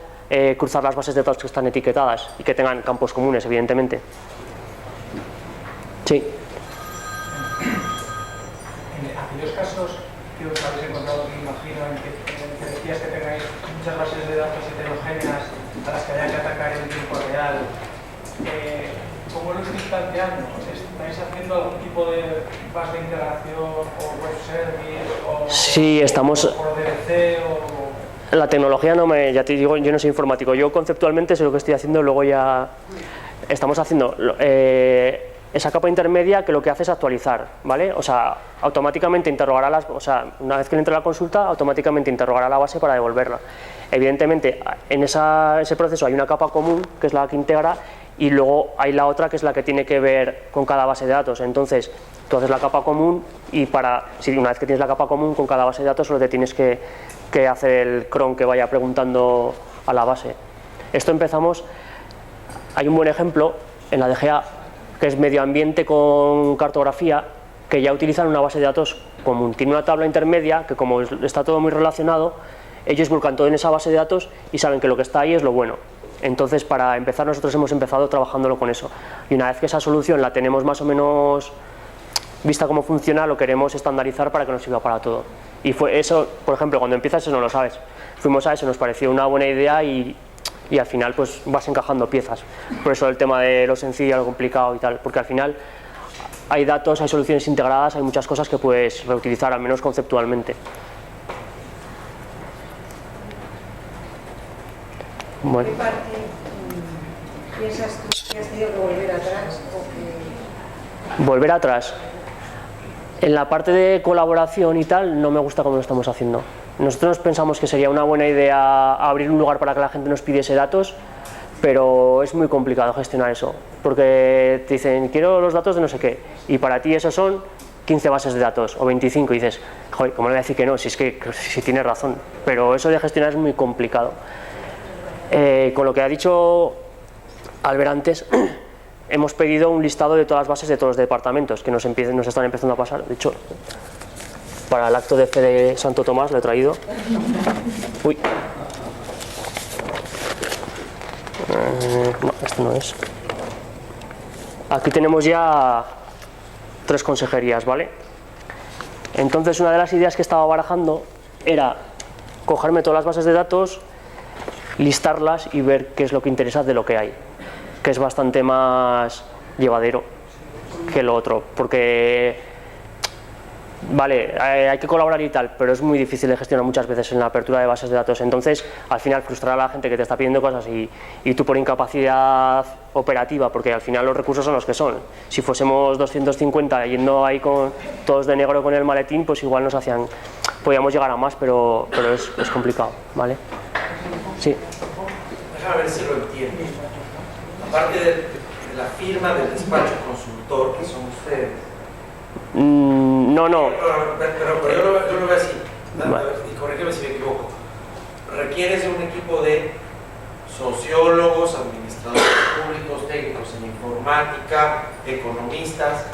cruzar las bases de datos que están etiquetadas y que tengan campos comunes, evidentemente. Sí. En aquellos casos que os habéis encontrado, me imagino, en que decías que tengáis muchas bases de datos heterogéneas a las que haya que atacar en tiempo real, ¿cómo lo estáis planteando? ¿Estáis haciendo algún tipo de base de integración o web service o, sí, estamos... o por DDC o...? La tecnología no me... ya te digo, yo no soy informático. Yo conceptualmente sé lo que estoy haciendo, luego ya... Estamos haciendo esa capa intermedia que lo que hace es actualizar, ¿vale? O sea, automáticamente interrogará las... O sea, una vez que le entre la consulta, automáticamente interrogará la base para devolverla. Evidentemente, en ese proceso hay una capa común, que es la que integra, y luego hay la otra que es la que tiene que ver con cada base de datos. Entonces tú haces la capa común y una vez que tienes la capa común con cada base de datos solo te tienes que hacer el cron que vaya preguntando a la base. Esto empezamos, hay un buen ejemplo en la DGA que es medio ambiente con cartografía, que ya utilizan una base de datos común. Tiene una tabla intermedia que, como está todo muy relacionado, ellos volcan todo en esa base de datos y saben que lo que está ahí es lo bueno. Entonces, para empezar, nosotros hemos empezado trabajándolo con eso. Y una vez que esa solución la tenemos más o menos vista cómo funciona, lo queremos estandarizar para que nos sirva para todo. Y fue eso, por ejemplo, cuando empiezas eso no lo sabes. Fuimos a eso, nos pareció una buena idea y al final pues vas encajando piezas. Por eso el tema de lo sencillo, lo complicado y tal, porque al final hay datos, hay soluciones integradas, hay muchas cosas que puedes reutilizar, al menos conceptualmente. Bueno. ¿Qué parte piensas tú que has tenido que volver atrás? Volver atrás. En la parte de colaboración y tal, no me gusta cómo lo estamos haciendo. Nosotros pensamos que sería una buena idea abrir un lugar para que la gente nos pidiese datos, pero es muy complicado gestionar eso, porque te dicen, quiero los datos de no sé qué, y para ti esos son 15 bases de datos o 25, y dices, joder, ¿cómo le voy a decir que no? Si tienes razón, pero eso de gestionar es muy complicado. Con lo que ha dicho Albert antes, hemos pedido un listado de todas las bases de todos los departamentos que nos están empezando a pasar. De hecho, para el acto de fe de Santo Tomás lo he traído. Uy. No, esto no es. Aquí tenemos ya 3 consejerías, ¿vale? Entonces, una de las ideas que estaba barajando era cogerme todas las bases de datos, listarlas y ver qué es lo que interesa de lo que hay, que es bastante más llevadero que lo otro, porque vale, hay que colaborar y tal, pero es muy difícil de gestionar muchas veces en la apertura de bases de datos. Entonces al final frustrar a la gente que te está pidiendo cosas y tú por incapacidad operativa, porque al final los recursos son los que son. Si fuésemos 250 yendo ahí con todos de negro con el maletín, pues igual podíamos llegar a más, pero es complicado, ¿vale? Sí. Déjame ver si lo entiendo. Aparte de la firma del despacho consultor, que son ustedes. No. Pero yo lo veo así, Vale. y corrígeme si me equivoco. Requieres de un equipo de sociólogos, administradores públicos, técnicos en informática, economistas,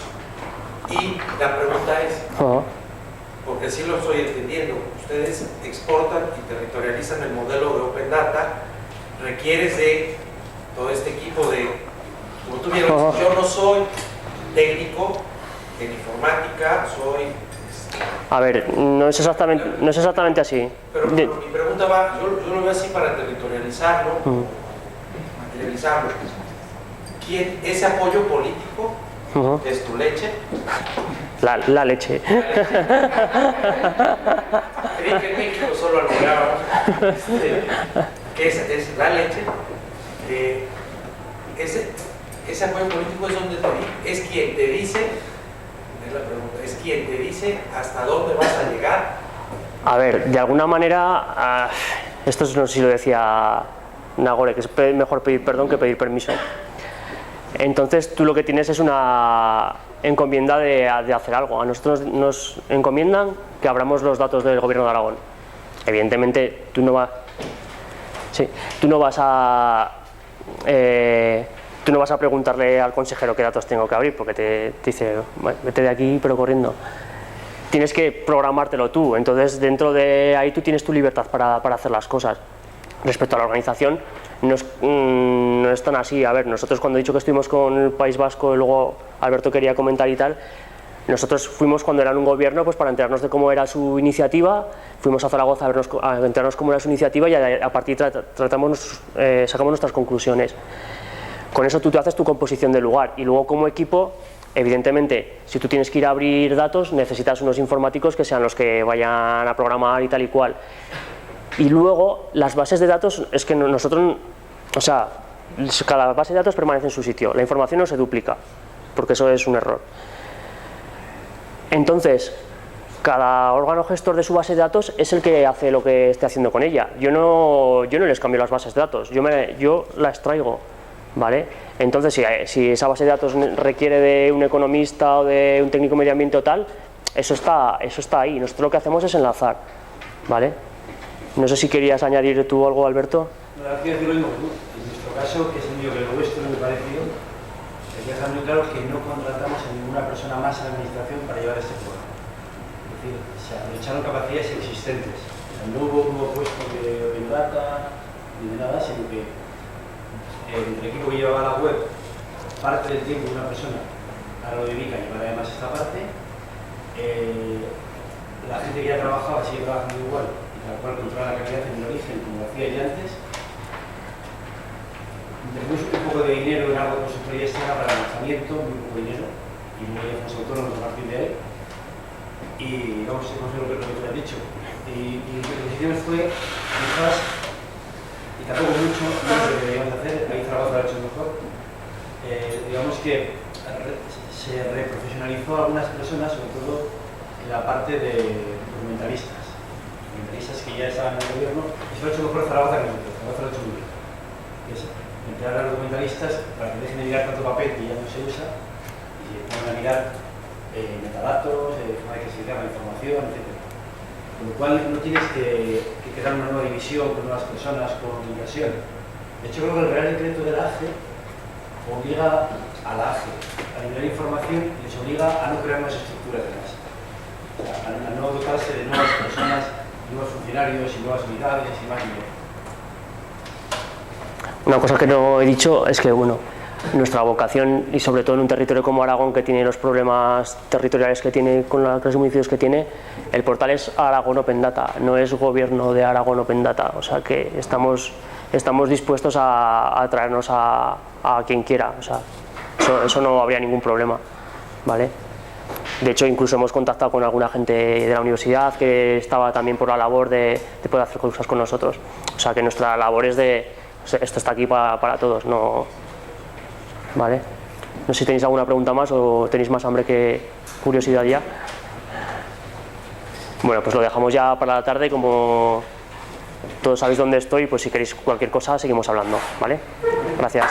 y la pregunta es, porque así lo estoy entendiendo, ustedes exportan y territorializan el modelo de Open Data, requieres de todo este equipo de, como tú bien lo dices, yo no soy técnico en informática, soy... A ver, no es exactamente así. Pero mi pregunta va, yo lo veo así para territorializarlo, materializarlo. ¿Quién, ese apoyo político es tu leche? La leche. Creí que en México solo albergaba que es la leche. Ese apoyo político es donde es quien te dice, es la pregunta, es quien te dice hasta dónde vas a llegar. A ver, de alguna manera, esto no sé si lo decía Nagore, que es mejor pedir perdón que pedir permiso. Entonces tú lo que tienes es una encomienda de hacer algo. A nosotros nos encomiendan que abramos los datos del Gobierno de Aragón. Evidentemente tú no vas a preguntarle al consejero qué datos tengo que abrir, porque te dice, vete de aquí pero corriendo. Tienes que programártelo tú, entonces dentro de ahí tú tienes tu libertad para hacer las cosas. Respecto a la organización, no es tan así. A ver, nosotros cuando he dicho que estuvimos con el País Vasco y luego Alberto quería comentar y tal, nosotros fuimos cuando eran un gobierno pues para enterarnos de cómo era su iniciativa, fuimos a Zaragoza a enterarnos cómo era su iniciativa y a partir sacamos nuestras conclusiones. Con eso tú te haces tu composición del lugar y luego como equipo, evidentemente, si tú tienes que ir a abrir datos, necesitas unos informáticos que sean los que vayan a programar y tal y cual. Y luego, las bases de datos, es que nosotros, o sea, cada base de datos permanece en su sitio, la información no se duplica, porque eso es un error. Entonces, cada órgano gestor de su base de datos es el que hace lo que esté haciendo con ella. Yo no les cambio las bases de datos, yo la extraigo, ¿vale? Entonces, si esa base de datos requiere de un economista o de un técnico de medio ambiente o tal, eso está ahí. Nosotros lo que hacemos es enlazar, ¿vale? No sé si querías añadir tú algo, Alberto. No, quiero decir lo mismo. En nuestro caso, que es el mío, que lo vuestro es muy parecido, hay que dejar muy claro que no contratamos a ninguna persona más en la administración para llevar este programa. Es decir, se aprovecharon capacidades existentes. O sea, no hubo un nuevo puesto de Open Data ni de nada, sino que el equipo que llevaba la web, parte del tiempo de una persona ahora lo dedica a llevar además esta parte. La gente que ya trabajaba sigue trabajando igual, la cual controla la calidad en el origen, como lo hacía ya antes. Tenemos un poco de dinero en algo de consultoría externa para el lanzamiento, muy poco dinero, y luego ya somos autónomos a partir de ahí. Y vamos a conocer lo que tú has dicho. Y lo que hicimos fue, quizás, y tampoco mucho, no sé lo que deberíamos hacer, ahí Zaragoza lo ha hecho mejor. Digamos que se reprofesionalizó a algunas personas, sobre todo en la parte de documentalistas que ya estaban en el gobierno, y se lo ha hecho mejor Zaragoza que nosotros. Zaragoza lo ha hecho muy bien. Es emplear a los documentalistas para que dejen de mirar tanto papel que ya no se usa y se pongan a mirar metadatos, forma de clasificar la información, etc. Con lo cual no tienes que crear una nueva división con nuevas personas, con inversión. De hecho, creo que el Real Decreto de la AGE obliga a la AGE a liberar información y les obliga a no crear más estructuras de más. O sea, a no dotarse de nuevas personas, nuevos funcionarios y nuevas unidades y más dinero. Una cosa que no he dicho es que, bueno, nuestra vocación, y sobre todo en un territorio como Aragón, que tiene los problemas territoriales que tiene con la clase de municipios que tiene, el portal es Aragón Open Data, no es Gobierno de Aragón Open Data, o sea que estamos dispuestos a traernos a quien quiera, o sea, eso no habría ningún problema, ¿vale? De hecho, incluso hemos contactado con alguna gente de la universidad que estaba también por la labor de poder hacer cosas con nosotros, o sea que nuestra labor es esto está aquí para todos, no, ¿vale? No sé si tenéis alguna pregunta más o tenéis más hambre que curiosidad ya. Bueno, pues lo dejamos ya para la tarde, como todos sabéis dónde estoy, pues si queréis cualquier cosa seguimos hablando, ¿vale? Gracias.